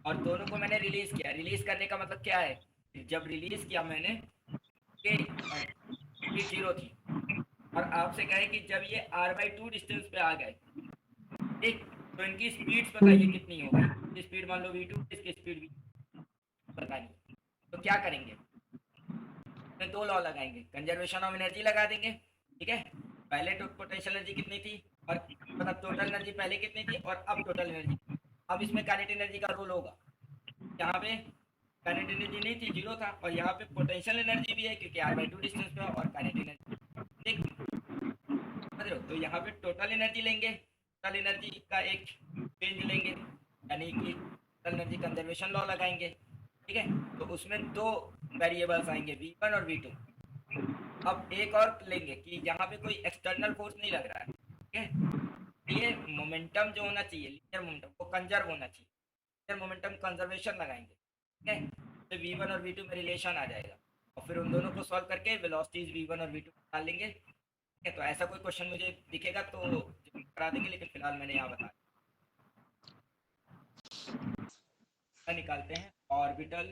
और दोनों को मैंने रिलीज किया। रिलीज करने का मतलब क्या है, जब रिलीज किया मैंने ये स्पीड जीरो थी, और आपसे कहे कि जब ये r/2 डिस्टेंस पे आ गए, ठीक, तो इनकी स्पीड्स बताइए कितनी होगी। इसकी स्पीड मान लो v2, इसकी स्पीड v बतानी, तो क्या करेंगे, इसमें दो लॉ लगाएंगे, कंजर्वेशन ऑफ एनर्जी लगा देंगे, ठीक है। पहले तो पोटेंशियल एनर्जी कितनी थी, और मतलब टोटल एनर्जी पहले कितनी थी और अब टोटल एनर्जी, अब इसमें काइनेटिक एनर्जी का रोल होगा। यहाँ पे काइनेटिक एनर्जी नहीं थी, जीरो था, और यहाँ पे पोटेंशियल एनर्जी भी है क्योंकि r/2 डिस्टेंस पे और काइनेटिक एनर्जी, ठीक, समझ रहे हो। तो यहाँ पे टोटल एनर्जी लेंगे, टोटल एनर्जी का एक रेंज लेंगे, यानी कि टोटल एनर्जी कंजर्वेशन लॉ लगाएंगे, ठीक है। तो उसमें दो वेरिएबल्स आएंगे, v1 और v2। अब एक और लेंगे कि यहाँ पे कोई एक्सटर्नल फोर्स नहीं लग रहा है, ठीक है। ये मोमेंटम जो होना चाहिए, लीनियर मोमेंटम, वो कंजर्व होना चाहिए, लीनियर मोमेंटम कंजर्वेशन लगाएंगे, ठीक है। तो v1 और v2 में रिलेशन आ जाएगा, और फिर उन दोनों को सॉल्व करके वेलोसिटीज v1 और v2 निकाल लेंगे, ठीक है। तो ऐसा कोई क्वेश्चन मुझे दिखेगा तो करा देंगे, लेकिन फिलहाल मैंने यहाँ बता दिया। निकालते हैं ऑर्बिटल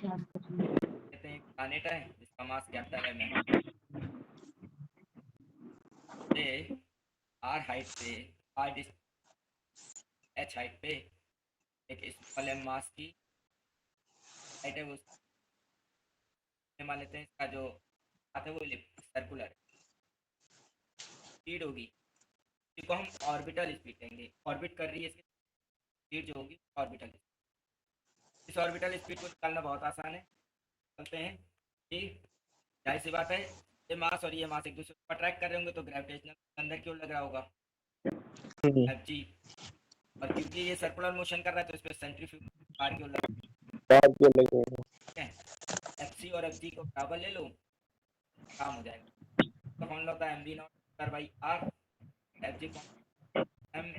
कहते हैं, प्लैनेट है जिसका मास कैपिटल एम है, से आर हाइट पे, आर एच हाइट पे एक स्मॉल एम मास की हाइट है, वो मान लेते हैं इसका जो हाथ है वो सर्कुलर स्पीड होगी, जिसको हम ऑर्बिटल स्पीड कहेंगे, ऑर्बिट कर रही है, इसकी स्पीड जो होगी ऑर्बिटल। इस ऑर्बिटल स्पीड को निकालना बहुत आसान है, चलते हैं कि जाहिर सी बात है ये मास और ये मास एक दूसरे को अट्रैक्ट कर रहे होंगे तो ग्रेविटेशनल अंदर क्यों लग रहा होगा, एफ जी, और क्योंकि ये सर्कुलर मोशन कर रहा है तो इस पर सेंट्रीफ्यूगल पार क्यों लग रहा है, एफ सी और एफ जी को बराबर ले लो, काम हो जाएगा। तो फॉर्मूला होता है mv not by R, F G M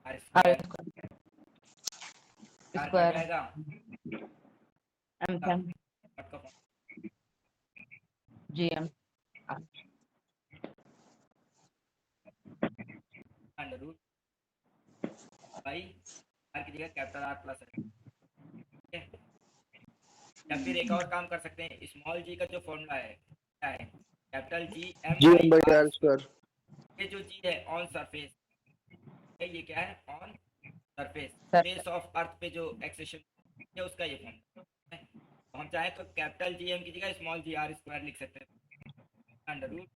R R square, R cut square जाएगा, एम कट का G M under root by R की जगह कैपिटल आर प्लस है, ठीक है। या फिर एक और काम कर सकते हैं, स्मॉल जी का जो फॉर्मूला है क्या है, capital G M G by by R R square. ये जो जी है ऑन सरफेस, ये क्या है, on surface, surface of earth पे जो एक्सेशन है उसका ये फॉर्मूला है। तो हम चाहें तो कैपिटल जी एम की जगह स्मॉल जी आर स्क्वायर लिख सकते हैं, under root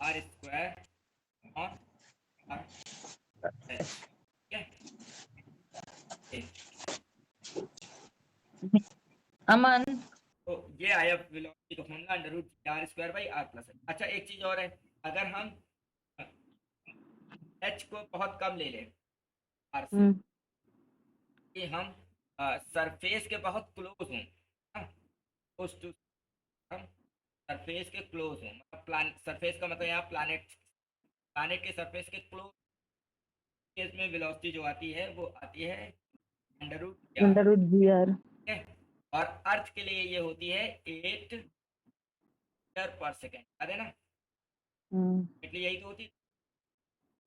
R square on R H, ठीक है। अमन तो ये आया वेलोसिटी का formula, under root R square by R plus. अच्छा एक चीज और है, अगर हम एच को बहुत कम ले लें आर से, कि हम सरफेस के बहुत क्लोज हों, क्लोज टू, हम सरफेस के क्लोज हों, मतलब प्लान सरफेस का मतलब यहाँ प्लानेट, प्लानेट के सरफेस के क्लोज केस में वेलोसिटी जो आती है वो आती है under root R, under root G R ठीक है। और अर्थ के लिए ये होती है 8 मीटर पर सेकेंड, याद है ना, इसलिए यही तो होती है,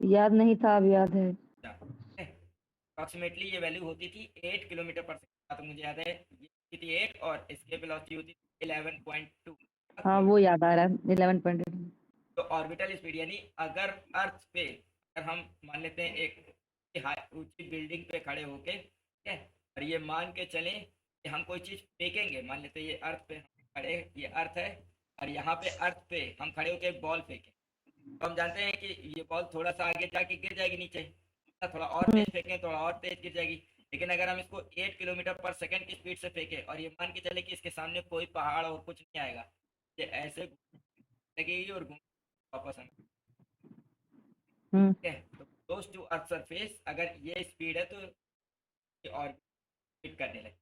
याद नहीं था, अब याद है। अप्रोक्सीमेटली ये वैल्यू होती थी 8 किलोमीटर पर सेकेंड, तो मुझे याद है ये होती थी 8 और इसके वेलोसिटी होती थी 11.2 हाँ वो किलोमीटर। याद आ रहा है 11.8। तो ऑर्बिटल स्पीड यानी अगर अर्थ पे अगर हम मान लेते हैं एक ऊंची बिल्डिंग पे खड़े होके, ठीक है, और ये मान के चलें कि हम कोई चीज फेंकेंगे, मान लेते हैं ये अर्थ पे हम खड़े, ये अर्थ है, और यहाँ पे अर्थ पे हम खड़े होके एक बॉल फेंकें, तो हम जानते हैं कि ये बॉल थोड़ा सा आगे जाके गिर जाएगी नीचे, थोड़ा और तेज फेंकें थोड़ा और तेज गिर जाएगी। लेकिन अगर हम इसको 8 किलोमीटर पर सेकंड की स्पीड से फेंकें और ये मान के चले कि इसके सामने कोई पहाड़ और कुछ नहीं आएगा, ये ऐसे लगेगी और घूम वापस आना, हम्म। ठीक है। तो क्लोज टू अर्थ सरफेस अगर ये स्पीड है तो ये और हिट करने लगे,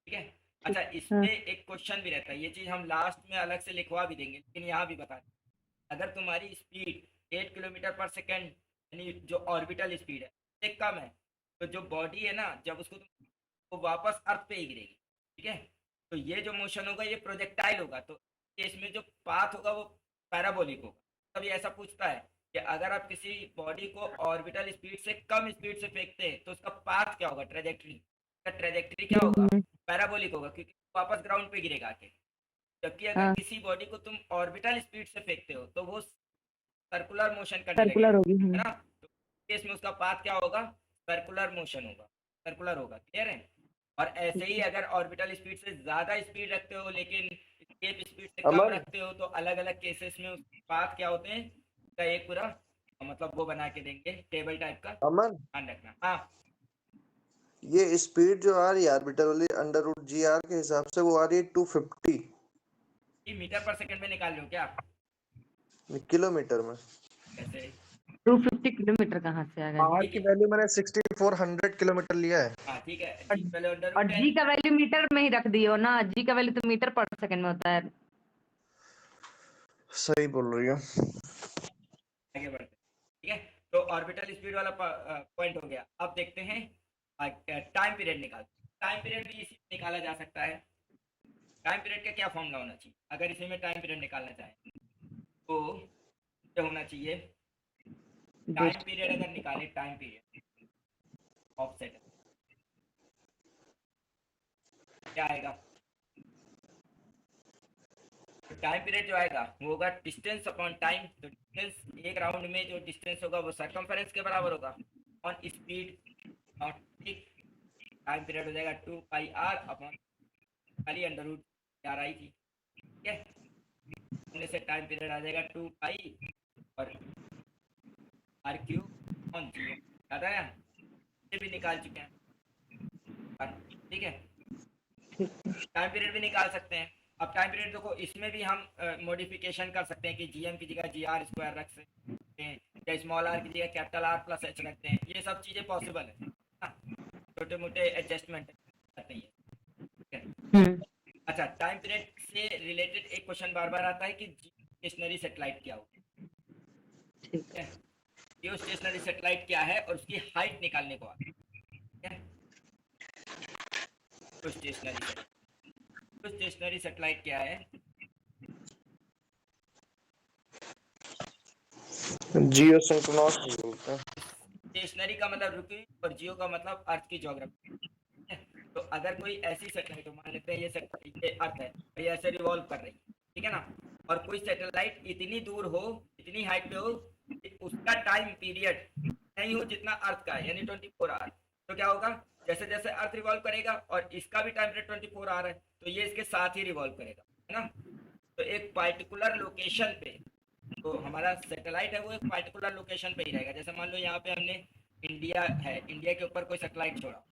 ठीक है। अच्छा, इसमें एक क्वेश्चन भी रहता है, ये चीज हम लास्ट में अलग से लिखवा भी देंगे, लेकिन यहाँ भी बता दें, अगर तुम्हारी स्पीड 8 किलोमीटर पर सेकंड यानी जो ऑर्बिटल स्पीड है से कम है, तो जो बॉडी है ना, जब उसको वो वापस अर्थ पे ही गिरेगी, ठीक है। तो ये जो मोशन होगा ये प्रोजेक्टाइल होगा, तो इसमें जो पाथ होगा वो पैराबोलिक होगा। तब ये ऐसा पूछता है कि अगर आप किसी बॉडी को ऑर्बिटल स्पीड से कम स्पीड से फेंकते हैं तो उसका पाथ क्या होगा, ट्रेजेक्ट्री, ट्रेजेक्टरी क्या होगा, पैराबोलिक होगा, क्योंकि वापस ग्राउंड पे गिरेगा आके। जबकि अगर हाँ, किसी बॉडी को तुम ऑर्बिटल स्पीड से फेंकते हो तो वो सर्कुलर मोशन करने सर्कुलर लगेगा, होगी। है ना। तो केस में उसका पाथ क्या होगा, सर्कुलर मोशन होगा, सर्कुलर होगा, क्लियर है। और ऐसे ही अगर ऑर्बिटल स्पीड से ज्यादा स्पीड रखते हो लेकिन एस्केप स्पीड से कम अमन, रखते हो तो अलग अलग केसेस में उसके पाथ क्या होते हैं, उसका एक पूरा मतलब वो बना के देंगे टेबल टाइप का, अमन, ध्यान रखना। हाँ, ये स्पीड जो आ रही है ऑर्बिटर वाली अंडर रूट जी आर के हिसाब से वो आ रही है 250 ये मीटर पर सेकंड में निकाल लो क्या, किलोमीटर में। कैसे। 250 किलोमीटर कहाँ से आ गया आर जी? की वैल्यू मैंने 6400 किलोमीटर लिया है। हाँ ठीक है, और, जी पहले अंडर और रूट जी 10, का वैल्यू मीटर में ही रख दियो ना, जी का वैल्यू तो मीटर पर सेकंड में होता है। सही बोल रही हो। आगे बढ़ते हैं, ठीक है। तो ऑर्बिटल स्पीड वाला पॉइंट हो गया। अब देखते हैं टाइम पीरियड निकाल, टाइम पीरियड भी इसी में निकाला जा सकता है। टाइम पीरियड का क्या फॉर्मूला होना चाहिए अगर इसी में टाइम पीरियड निकालना चाहें, तो क्या होना चाहिए, टाइम पीरियड अगर निकाले, टाइम पीरियड ऑफसेट क्या आएगा, तो टाइम पीरियड जो आएगा वो होगा डिस्टेंस अपॉन टाइम। तो डिस्टेंस एक राउंड में जो डिस्टेंस होगा वो सरकमफेरेंस के बराबर होगा ऑन स्पीड नॉट, ठीक। टाइम पीरियड हो जाएगा 2 पाई आर अपॉन खाली अंडर रूट आर आई थी, ठीक है। होने से टाइम पीरियड आ जाएगा 2 पाई और आर क्यूब ऑन जी, याद आया, ये भी निकाल चुके हैं, ठीक है। टाइम पीरियड भी निकाल सकते हैं। अब टाइम पीरियड देखो, इसमें भी हम मॉडिफिकेशन कर सकते हैं कि जीएम की जगह जी आर स्क्वायर रख सकते हैं या स्मॉल आर की जगह कैपिटल आर प्लस एच रखते हैं, ये सब चीज़ें पॉसिबल है, छोटे मोटे एडजस्टमेंट करते हैं। अच्छा, टाइम पीरियड से रिलेटेड एक क्वेश्चन बार बार आता है कि स्टेशनरी सेटेलाइट क्या होगी, ठीक है। जियो स्टेशनरी सेटेलाइट क्या है और उसकी हाइट निकालने को आता है, ठीक है। तो स्टेशनरी सेटेलाइट क्या है, जियो सिंक्रोनस बोलते हैं। स्टेशनरी का मतलब रुकी और जियो का मतलब अर्थ की ज्योग्राफी। तो अगर कोई ऐसी सेटेलाइट, मान लेते हैं ये अर्थ है और ये ऐसे रिवॉल्व कर रही है, ठीक है ना, और कोई सेटेलाइट इतनी दूर हो, इतनी हाइट पे हो कि उसका टाइम पीरियड नहीं हो जितना अर्थ का है, यानी 24 आवर, तो क्या होगा, जैसे जैसे अर्थ रिवॉल्व करेगा और इसका भी टाइम पीरियड 24 आवर है तो ये इसके साथ ही रिवॉल्व करेगा, है ना। तो एक पार्टिकुलर लोकेशन पे तो हमारा सैटेलाइट है वो एक पार्टिकुलर लोकेशन पे ही रहेगा। जैसे मान लो यहाँ पे हमने इंडिया है, इंडिया के ऊपर कोई सैटेलाइट छोड़ा,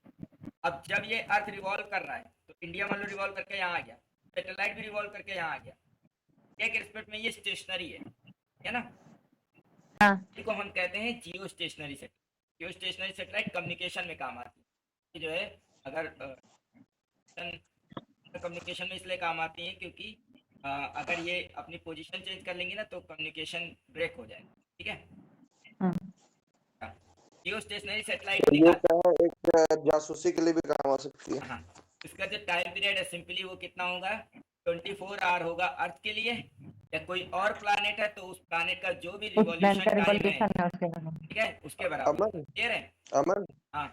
अब जब ये अर्थ रिवॉल्व कर रहा है तो इंडिया मान लो रिवॉल्व करके यहाँ आ गया, सैटेलाइट भी रिवॉल्व करके यहाँ आ गया, एक रिस्पेक्ट में ये स्टेशनरी है ना। इसको हम कहते हैं जियो स्टेशनरी सैटेलाइट। जियो स्टेशनरी सैटेलाइट कम्युनिकेशन में काम आती है, जो है अगर कम्युनिकेशन में इसलिए काम आती है क्योंकि अगर ये अपनी पोजीशन चेंज कर लेंगी ना तो कम्युनिकेशन ब्रेक हो जाएगा, ठीक है। जियो स्टेशनरी सैटेलाइट तो ये क्या है, एक जासूसी के लिए भी काम आ सकती है। हाँ, इसका जो टाइम पीरियड है सिंपली वो कितना होगा, 24 आवर होगा अर्थ के लिए, या कोई और प्लानेट है तो उस प्लानेट का जो भी रिवॉल्यूशन टाइम है, ठीक है, उसके बराबर। अमन, क्लियर है। अमन, हाँ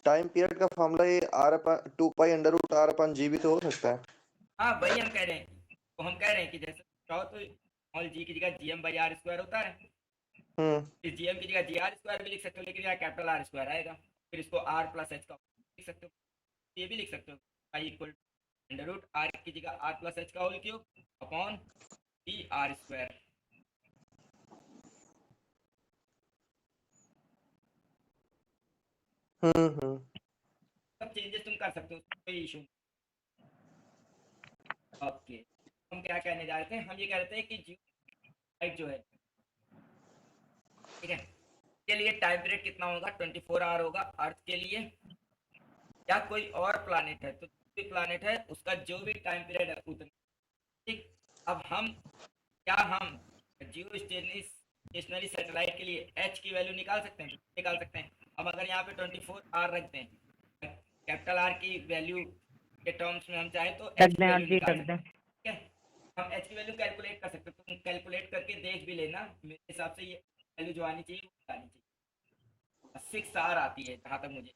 टाइम पीरियड का फॉर्मूला ये R upon 2 pi under root R upon G भी तो हो सकता है। हाँ, वही हम कह रहे हैं, तो हम कह रहे हैं कि जैसे चाहो तो स्मॉल जी की जगह जीएम बाई आर स्क्वायर होता है, इस जीएम की जगह जी आर स्क्वायर भी लिख सकते हो, लेकिन यहाँ कैपिटल आर स्क्वायर आएगा, फिर इसको आर प्लस एच का लिख सकते हो, ये भी लिख सकते हो I equal under root R की जगह आर प्लस एच का whole cube upon B R square. सब चेंजेस तुम कर सकते हो, कोई इशू नहीं। ओके, हम क्या कहने जा रहे थे, हम ये कह रहे थे कि जीरो हाइट जो है, ठीक है, के लिए टाइम पीरियड कितना होगा, 24 आवर होगा अर्थ के लिए, या कोई और प्लानिट है तो जो भी प्लानिट है उसका जो भी टाइम पीरियड है उतना, ठीक। अब हम क्या हम जियो स्टेशनरी सैटेलाइट के लिए एच की वैल्यू निकाल सकते हैं, निकाल सकते हैं। अब अगर यहाँ पे 24 आर रखते हैं, कैपिटल आर की वैल्यू के टर्म्स में हम चाहे तो रख एच की दें और वैल्यू जी निकाल रख सकते दें। हैं, ठीक है। हम एच की वैल्यू कैलकुलेट कर सकते हैं, तुम कैलकुलेट करके देख भी लेना, मेरे हिसाब से ये वैल्यू जो आनी चाहिए वो आनी चाहिए, 6 आर आती है जहाँ तक मुझे।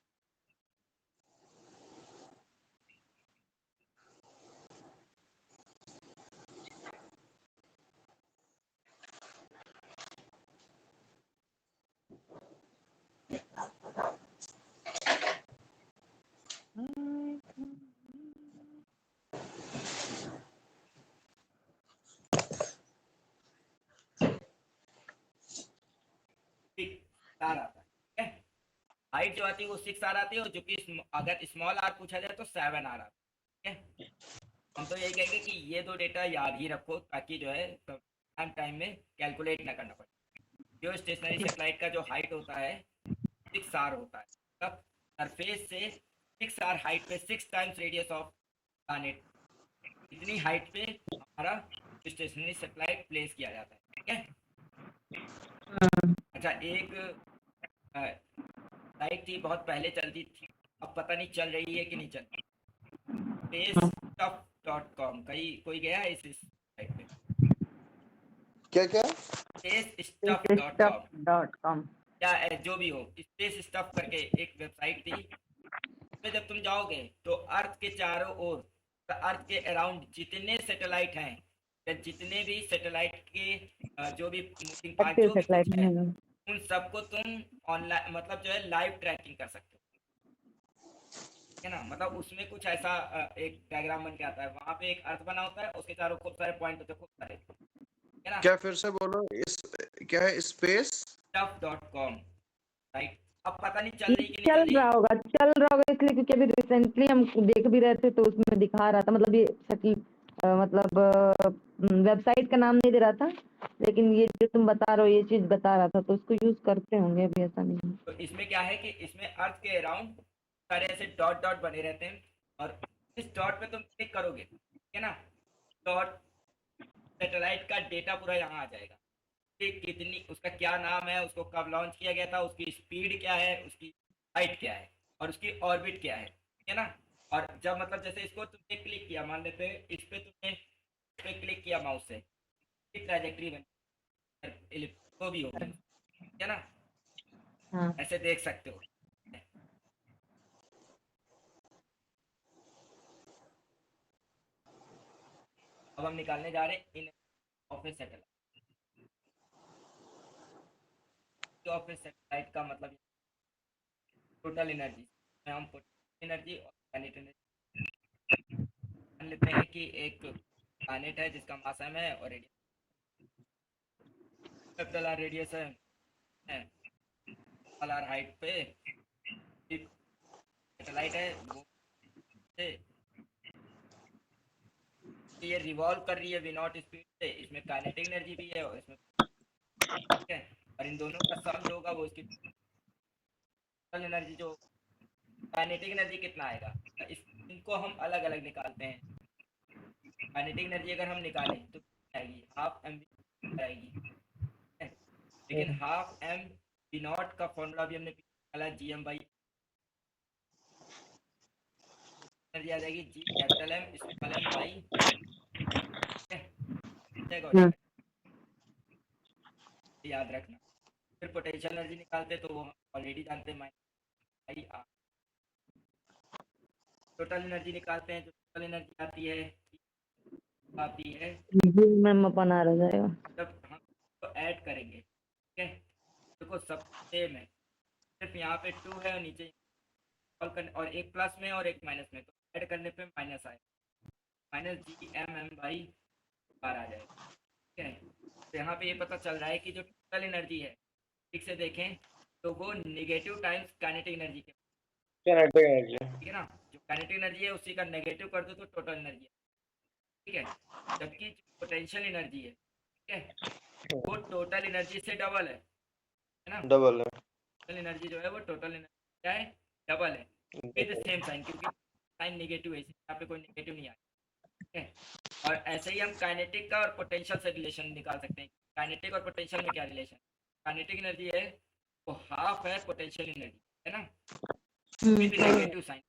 सिक्स आर आता है, ठीक है। हाइट जो आती है वो 6 आर आती है, और जो कि अगर स्मॉल आर पूछा जाए तो 7 आर आता है, ठीक है। हम तो यही कहेंगे कि ये दो डेटा याद ही रखो, ताकि जो है टाइम में कैलकुलेट ना करना पड़े। जो स्टेशनरी सेटेलाइट का जो हाइट होता है 6 आर होता है, तब सरफेस से 6 आर हाइट पे 6 टाइम्स रेडियस ऑफ प्लैनेट, इतनी हाइट पे हमारा स्टेशनरी सेटेलाइट प्लेस किया जाता है, ठीक है। अच्छा, एक साइट थी बहुत पहले चलती थी, अब पता नहीं चल रही है कि नहीं चल रही, spacestuff.com, कहीं कोई गया है इस साइट पे? क्या क्या? spacestuff.com spacestuff.com। या जो भी हो, स्पेस स्टफ करके एक वेबसाइट थी, उसमें जब तुम जाओगे तो अर्थ के चारों ओर, अर्थ के अराउंड जितने सैटेलाइट हैं, या जितने भी सैटेलाइट के जो भी मूविंग पार्ट एक्टिव जो भी सैटेलाइट कुछ है, है। उन सबको तुम ऑनलाइन मतलब जो है लाइव ट्रैकिंग कर सकते हो, है ना। मतलब उसमें कुछ ऐसा एक डायग्राम बन के आता है, वहां पे एक अर्थ बना होता है, उसके चारों खूब सारे पॉइंट होते हैं, खूब सारे, है ना। क्या फिर से बोलो, इस क्या है स्पेस? stuff.com right. अब पता नहीं चल ये रही कि नहीं चल रही। चल रहा होगा इसलिए क्योंकि अभी रिसेंटली हम देख भी रहे थे तो उसमें दिखा रहा था, मतलब ये मतलब वेबसाइट का नाम नहीं दे रहा था, लेकिन ये जो तुम बता रहे हो ये चीज बता रहा था, तो उसको यूज करते होंगे, अभी ऐसा नहीं है। तो इसमें क्या है कि इसमें अर्थ के अराउंड सारे ऐसे डॉट डॉट बने रहते हैं, और इस डॉट पे तुम क्लिक करोगे, ठीक है ना, डॉट सैटेलाइट का डेटा पूरा यहाँ आ जाएगा, कि कितनी, उसका क्या नाम है, उसको कब लॉन्च किया गया था, उसकी स्पीड क्या है, उसकी हाइट क्या है, और उसकी ऑर्बिट क्या है, ठीक है ना। और जब मतलब जैसे इसको तुमने क्लिक किया, मान लेते हैं इस पे तुमने इस पे क्लिक किया माउस से, ट्रैजेक्टरी बनी, जो भी होगी, ठीक है ना, हाँ। ऐसे देख सकते हो। अब हम निकालने जा रहे हैं इन ऑफ सैटेलाइट, ऑफ सैटेलाइट का मतलब टोटल एनर्जी, हम एनर्जी और प्लैनेट एनर्जी मान लेते हैं कि एक प्लैनेट है जिसका मास m है और रेडियस कैपिटल आर रेडियस है, स्मॉल आर हाइट पे सैटेलाइट है वो से, ये रिवॉल्व कर रही है वी नॉट स्पीड से, इसमें काइनेटिक एनर्जी भी है और इसमें, ठीक है, और इन दोनों का सम जो होगा वो इसकी टोटल एनर्जी जो, काइनेटिक एनर्जी कितना आएगा, इस इनको हम अलग अलग निकालते हैं। काइनेटिक एनर्जी अगर हम निकालें तो आएगी हाफ एम आएगी, ठीक है? लेकिन हाफ एम वी नॉट का फॉर्मूला भी हमने निकाला जी एम बाई, एनर्जी आ जाएगी G capital M small M by, hmm. याद रखना। फिर पोटेंशियल एनर्जी निकालते तो वो हम ऑलरेडी जानते हैं, minus I R. Total energy निकालते हैं, जो टोटल एनर्जी आती है आती है जी मैम अपन आ रहा जाएगा। जब हम तो ऐड करेंगे, ठीक है। देखो सब सेम है, सिर्फ यहाँ पे 2 है और नीचे और एक प्लस में और एक माइनस में, तो ऐड करने पे माइनस आए, माइनस GMM/r आ जाएगा, ठीक है। तो यहाँ पे ये पता चल रहा है कि जो टोटल एनर्जी है, ठीक से देखें तो वो नेगेटिव टाइम्स काइनेटिक एनर्जी के, काइनेटिक एनर्जी। ठीक है ना। जो काइनेटिक एनर्जी है उसी का नेगेटिव कर दो तो टोटल एनर्जी है, ठीक है। जबकि जो पोटेंशियल एनर्जी है, ठीक है, वो टोटल एनर्जी से डबल है ना। डबल है। टोटल एनर्जी जो है वो टोटल एनर्जी क्या है, डबल है, विद सेम साइन, क्योंकि साइन नेगेटिव है इसलिए यहाँ पे कोई नेगेटिव नहीं आया, ठीक है। और ऐसे ही हम काइनेटिक का और पोटेंशियल से रिलेशन निकाल सकते हैं। काइनेटिक और पोटेंशियल में क्या रिलेशन, काइनेटिक एनर्जी है वो हाफ है पोटेंशियल एनर्जी, है ना, विद नेगेटिव साइन।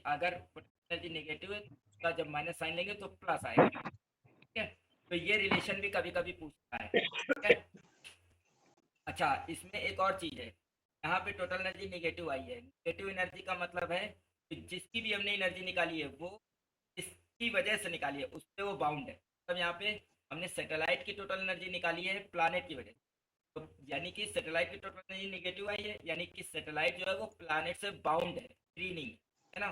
अगर पोटेंशियल एनर्जी नेगेटिव है तो जब माइनस साइन लेंगे तो प्लस आएगा, ठीक है। तो ये रिलेशन भी कभी कभी पूछता है, ठीक है। अच्छा, इसमें एक और चीज है, यहाँ पे टोटल एनर्जी नेगेटिव आई है। नेगेटिव एनर्जी का मतलब है कि जिसकी भी हमने एनर्जी निकाली है वो इसकी वजह से निकाली है, उससे वो बाउंड है। तब यहाँ पे हमने सैटेलाइट की टोटल एनर्जी निकाली है प्लानेट की वजह से, तो यानी कि सैटेलाइट की टोटल एनर्जी नेगेटिव आई है, यानी कि सैटेलाइट जो है वो प्लानेट से बाउंड है, फ्री नहीं है ना।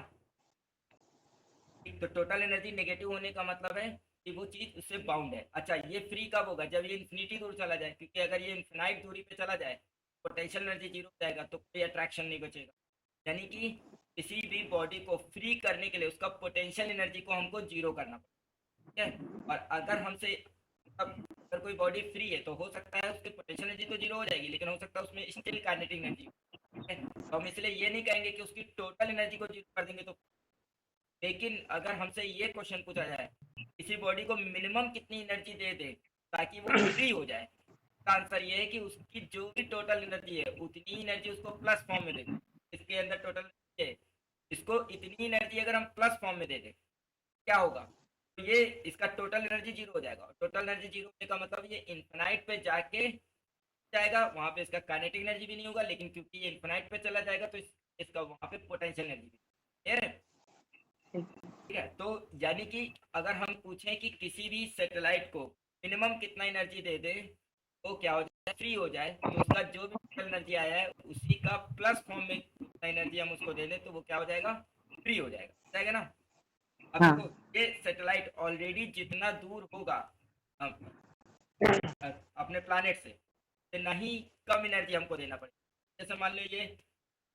तो टोटल एनर्जी नेगेटिव होने का मतलब है कि वो चीज उससे बाउंड है। अच्छा, ये फ्री कब होगा, जब ये इन्फिनिटी दूर चला जाए, क्योंकि अगर ये इन्फिनाइट दूरी पे चला जाए पोटेंशियल एनर्जी जीरो हो जाएगा, तो कोई अट्रैक्शन नहीं बचेगा। यानी कि किसी भी बॉडी को फ्री करने के लिए उसका पोटेंशियल एनर्जी को हमको जीरो करना पड़ेगा, ठीक है। और अगर हमसे अब अगर कोई बॉडी फ्री है तो हो सकता है उसकी पोटेंशियल एनर्जी तो जीरो हो जाएगी, लेकिन हो सकता है उसमें स्टिल काइनेटिक एनर्जी, ठीक है। तो हम इसलिए ये नहीं कहेंगे कि उसकी टोटल एनर्जी को जीरो कर देंगे तो, लेकिन अगर हमसे ये क्वेश्चन पूछा जाए किसी बॉडी को मिनिमम कितनी एनर्जी दे दे ताकि वो फ्री हो जाए, तो आंसर ये है कि उसकी जो भी टोटल एनर्जी है उतनी एनर्जी उसको प्लस फॉर्म में दे दे। इसके अंदर टोटल है, इसको इतनी एनर्जी अगर हम प्लस फॉर्म में दे दें क्या होगा, तो ये इसका टोटल एनर्जी जीरो हो जाएगा। टोटल एनर्जी जीरो होने का मतलब ये इन्फिनाइट पे जाके जाएगा, वहां पे इसका काइनेटिक एनर्जी भी नहीं होगा, लेकिन क्योंकि ये इन्फिनाइट पे चला जाएगा तो इसका वहां पे पोटेंशियल एनर्जी भी, क्लियर है, ठीक है। तो यानी कि अगर हम पूछें कि किसी भी सैटेलाइट को मिनिमम कितना एनर्जी दे दे तो क्या हो जाए, फ्री हो जाए, तो उसका जो भी टोटल एनर्जी आया है उसी का प्लस फॉर्म में एनर्जी हम उसको दे दें तो वो क्या हो जाएगा, फ्री हो जाएगा ना। अब हाँ। देखो ये सैटेलाइट ऑलरेडी जितना दूर होगा अपने प्लानेट से उतना ही कम एनर्जी हमको देना पड़ेगा। जैसे मान लो ये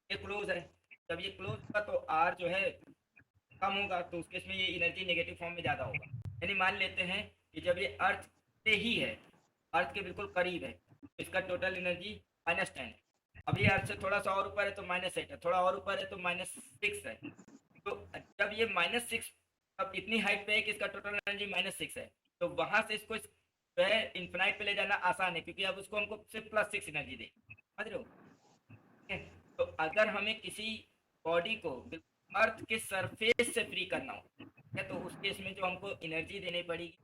क्लोज है, जब ये क्लोज होगा तो आर जो है कम होगा, तो उस केस में ये एनर्जी नेगेटिव फॉर्म में ज़्यादा होगा। यानी मान लेते हैं कि जब ये अर्थ से ही है, अर्थ के बिल्कुल करीब है, तो इसका टोटल एनर्जी -10 है। अब ये अर्थ से थोड़ा सा और ऊपर है तो -8 है, थोड़ा और ऊपर है तो -6 है। तो जब ये -6 अब इतनी हाइट पे है कि इसका टोटल एनर्जी -6 है, तो वहां से इसको जो है इन्फिनाइट पे ले जाना आसान है, क्योंकि अब उसको हमको सिर्फ +6 एनर्जी दे, समझ रहे हो, ठीक है। तो अगर हमें किसी बॉडी को अर्थ के सरफेस से फ्री करना हो, ठीक है, तो उस केस में जो हमको एनर्जी देनी पड़ेगी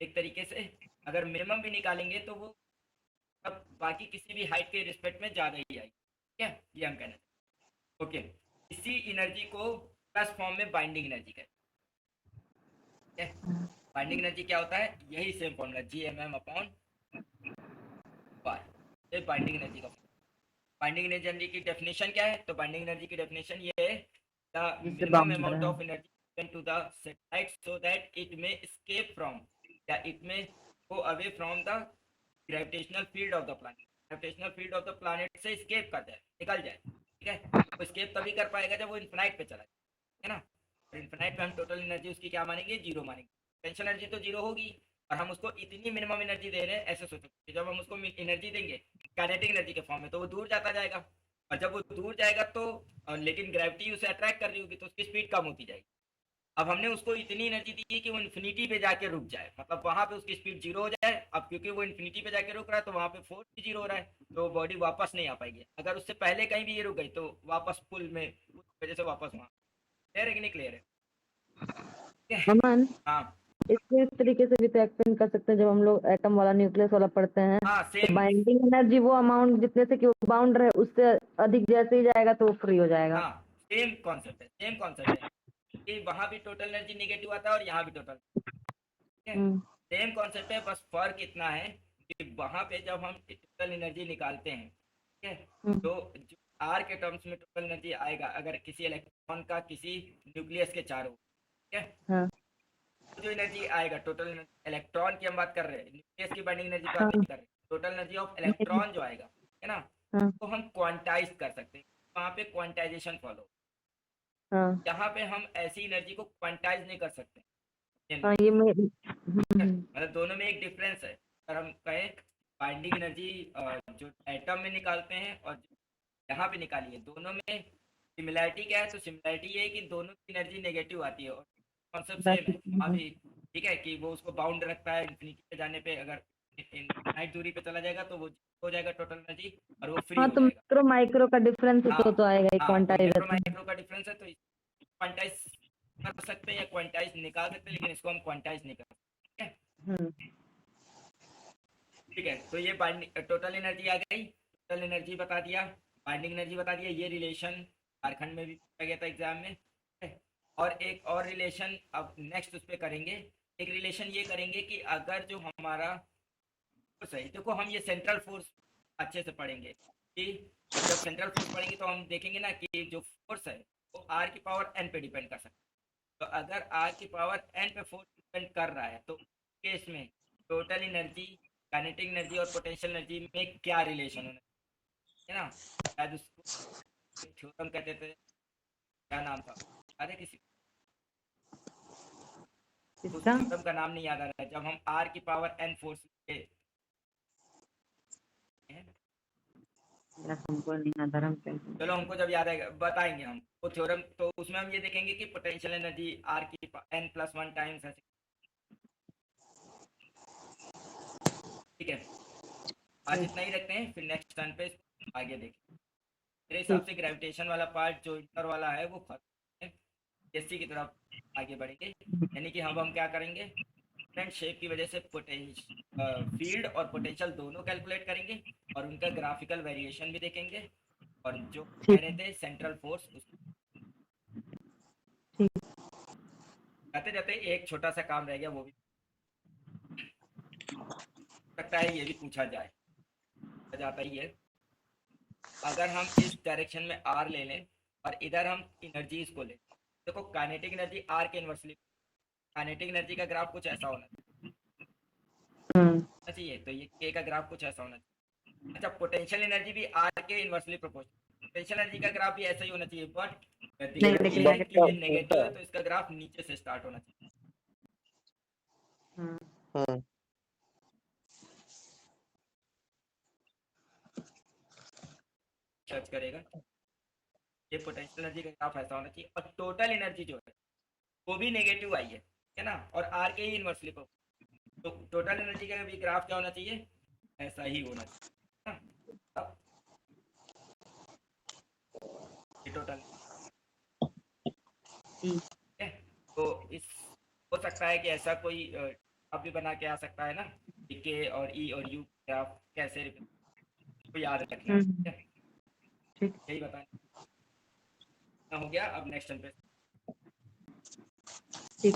एक तरीके से अगर मिनिमम भी निकालेंगे तो वो अब बाकी किसी भी हाइट के रिस्पेक्ट में ज़्यादा ही आएगी, ठीक है, ये हम कहना चाहिए। ओके, इसी एनर्जी को प्लस फॉर्म में बाइंडिंग एनर्जी कहते हैं, ठीक है। बाइंडिंग एनर्जी क्या होता है, यही सेम फॉर्मूला GMM/r, ये बाइंडिंग एनर्जी का। बाइंडिंग एनर्जी की डेफिनेशन क्या है, तो बाइंडिंग एनर्जी की डेफिनेशन ये है the minimum amount of energy given to the satellite so that it may escape from या it may go away from the gravitational field of the planet। gravitational field of the planet से escape कर जाए, निकल जाए, ठीक है। तो escape तभी कर पाएगा जब वो इन्फिनाइट पे चला जाए, है ना। और इन्फिनाइट पे हम टोटल एनर्जी उसकी क्या मानेंगे, जीरो मानेंगे। पोटेंशियल एनर्जी तो जीरो होगी और हम उसको इतनी मिनिमम एनर्जी दे रहे हैं, ऐसे सोचो कि जब हम उसको एनर्जी देंगे काइनेटिक एनर्जी के फॉर्म में तो वो दूर जाता जाएगा, और जब वो दूर जाएगा तो लेकिन ग्रेविटी उसे अट्रैक्ट कर रही होगी तो उसकी स्पीड कम होती जाएगी। अब हमने उसको इतनी एनर्जी दी है कि वो इन्फिनिटी पे जाके रुक जाए, मतलब वहां पे उसकी स्पीड जीरो हो जाए। अब क्योंकि वो इन्फिनिटी पे जाके रुक रहा है तो वहां पे फोर्स भी जीरो हो रहा है, तो बॉडी वापस नहीं आ पाएगी। अगर उससे पहले कहीं भी ये रुक गई तो वापस पुल में उस वजह से वापस वहां। क्लियर है कि नहीं क्लियर है? अमन, हाँ इसको इस तरीके से भी तो एक्सप्लेन कर सकते हैं, जब हम लोग एटम वाला न्यूक्लियस वाला पढ़ते हैं हाँ तो सेम, बाइंडिंग एनर्जी वो अमाउंट जितने से कि वो बाउंड रहे उससे अधिक जैसे ही जाएगा तो वो फ्री हो जाएगा। हाँ सेम कॉन्सेप्ट है, सेम कॉन्सेप्ट है कि वहां भी टोटल एनर्जी नेगेटिव आता है और यहाँ भी टोटल, ठीक है। हम्म, सेम कॉन्सेप्ट है, बस फर्क इतना है कि वहां पे जब हम टोटल एनर्जी निकालते हैं, ठीक है, हम्म, तो जो आर के टर्म्स में टोटल एनर्जी आएगा अगर किसी इलेक्ट्रॉन का किसी न्यूक्लियस के चारों, ठीक है, हाँ, तो जो एनर्जी आएगा टोटल एनर्जी इलेक्ट्रॉन की हम बात कर रहे हैं, न्यूक्लियस की बाइंडिंग एनर्जी बात हाँ, नहीं कर रहे, टोटल एनर्जी ऑफ इलेक्ट्रॉन जो आएगा, है ना, हाँ, तो हम क्वांटाइज कर सकते हैं, वहाँ पे क्वांटाइजेशन फॉलो। हाँ, यहाँ पे हम ऐसी एनर्जी को क्वांटाइज नहीं कर सकते। हाँ, ये मैं मतलब दोनों में एक डिफरेंस है। अगर हम कहें बाइंडिंग एनर्जी जो एटम में निकालते हैं और यहाँ पे निकाली है, दोनों में सिमिलैरिटी क्या है, तो सिमिलैरिटी ये है कि दोनों की एनर्जी नेगेटिव आती है और कॉन्सेप्ट बस सेम है वहाँ भी, ठीक है, कि वो उसको बाउंड रखता है इन्फिनिटी पे जाने पे, अगर इनफाइनाइट दूरी पे चला जाएगा तो वो हो जाएगा टोटल एनर्जी और वो फ्री हाँ, हो तो जाएगा। मैक्रो माइक्रो का डिफरेंस हाँ तो आएगा ही हाँ, तो मैक्रो क्वांटाइजेशन। माइक्रो का डिफरेंस है, तो क्वांटाइज कर सकते हैं या क्वांटाइज निकाल सकते हैं, लेकिन इसको हम क्वांटाइज नहीं कर सकते, ठीक है। हम्म, ठीक है, तो ये बाइंडिंग टोटल एनर्जी आ गई, टोटल एनर्जी बता दिया, बाइंडिंग एनर्जी बता दिया, ये रिलेशन झारखंड में भी पूछा गया था एग्जाम में, ठीक है? और एक और रिलेशन अब नेक्स्ट उस पर करेंगे, एक रिलेशन ये करेंगे कि अगर जो हमारा फोर्स है, देखो हम ये सेंट्रल फोर्स अच्छे से पढ़ेंगे कि जब सेंट्रल फोर्स पढ़ेंगे तो हम देखेंगे ना कि जो फोर्स है वो आर की पावर एन पे डिपेंड कर सकता है। तो अगर आर की पावर एन पे फोर्स डिपेंड कर रहा है तो केस में टोटल एनर्जी, काइनेटिक एनर्जी और पोटेंशियल एनर्जी में क्या रिलेशन होना है ना, शायद उसको थ्योरम कहते थे, क्या नाम था, अरे किसी उस इसका थ्योरम का नाम नहीं याद आ रहा है, जब हम आर की पावर एन फोर्स हैं, हमको नहीं आता हम चलो हमको जब याद आएगा बताएंगे हम वो थ्योरम, तो उसमें हम ये देखेंगे कि पोटेंशियल एनर्जी आर की एन प्लस वन टाइम्स ऐसे, ठीक है। आज इतना ही रखते हैं, फिर नेक्स्ट टर्न पे आगे देखें। मेरे हिसाब से ग्रेविटेशन वाला पार्ट जो इंटर वाला है वो खत्म है, एससी की तरफ आगे बढ़ेंगे, यानी कि हम क्या करेंगे, डिफरेंट शेप की वजह से पोटेंशियल फील्ड और पोटेंशियल दोनों कैलकुलेट करेंगे और उनका ग्राफिकल वेरिएशन भी देखेंगे, और जो कह ठीक रहे थे सेंट्रल फोर्स उस ठीक जाते जाते एक छोटा सा काम रह गया, वो भी लगता है ये भी पूछा जाए, जाता ही है। अगर हम इस डायरेक्शन में आर ले लें और इधर हम एनर्जीज को लें, देखो काइनेटिक एनर्जी आर के इनवर्सली, काइनेटिक एनर्जी का ग्राफ कुछ ऐसा होना चाहिए, तो ये के का ग्राफ कुछ ऐसा होना चाहिए। अच्छा, पोटेंशियल एनर्जी भी आर के इनवर्सली प्रोपोर्शनल, पोटेंशियल एनर्जी का ग्राफ भी ऐसा ही होना चाहिए, बट नहीं, दिक्कत लेकिन ये है कि ये negative नेगेटिव है तो इसका ग्राफ नीचे से स्टार्ट होना चाहिए। हम्म सर्च करेगा, ये पोटेंशियल एनर्जी का ग्राफ ऐसा होना चाहिए, और टोटल एनर्जी जो है वो भी नेगेटिव आई है ना, और आर के ही इनवर्सली प्रोपोर्शनल, तो टोटल एनर्जी का भी ग्राफ क्या होना चाहिए, ऐसा ही होना चाहिए ना। ये टोटल है, तो इस हो सकता है कि ऐसा कोई आप भी बना के आ सकता है ना, के और ई और यू ग्राफ कैसे तो याद रखना, ठीक है, ठीक यही बताना हो गया। अब नेक्स्ट पे ठीक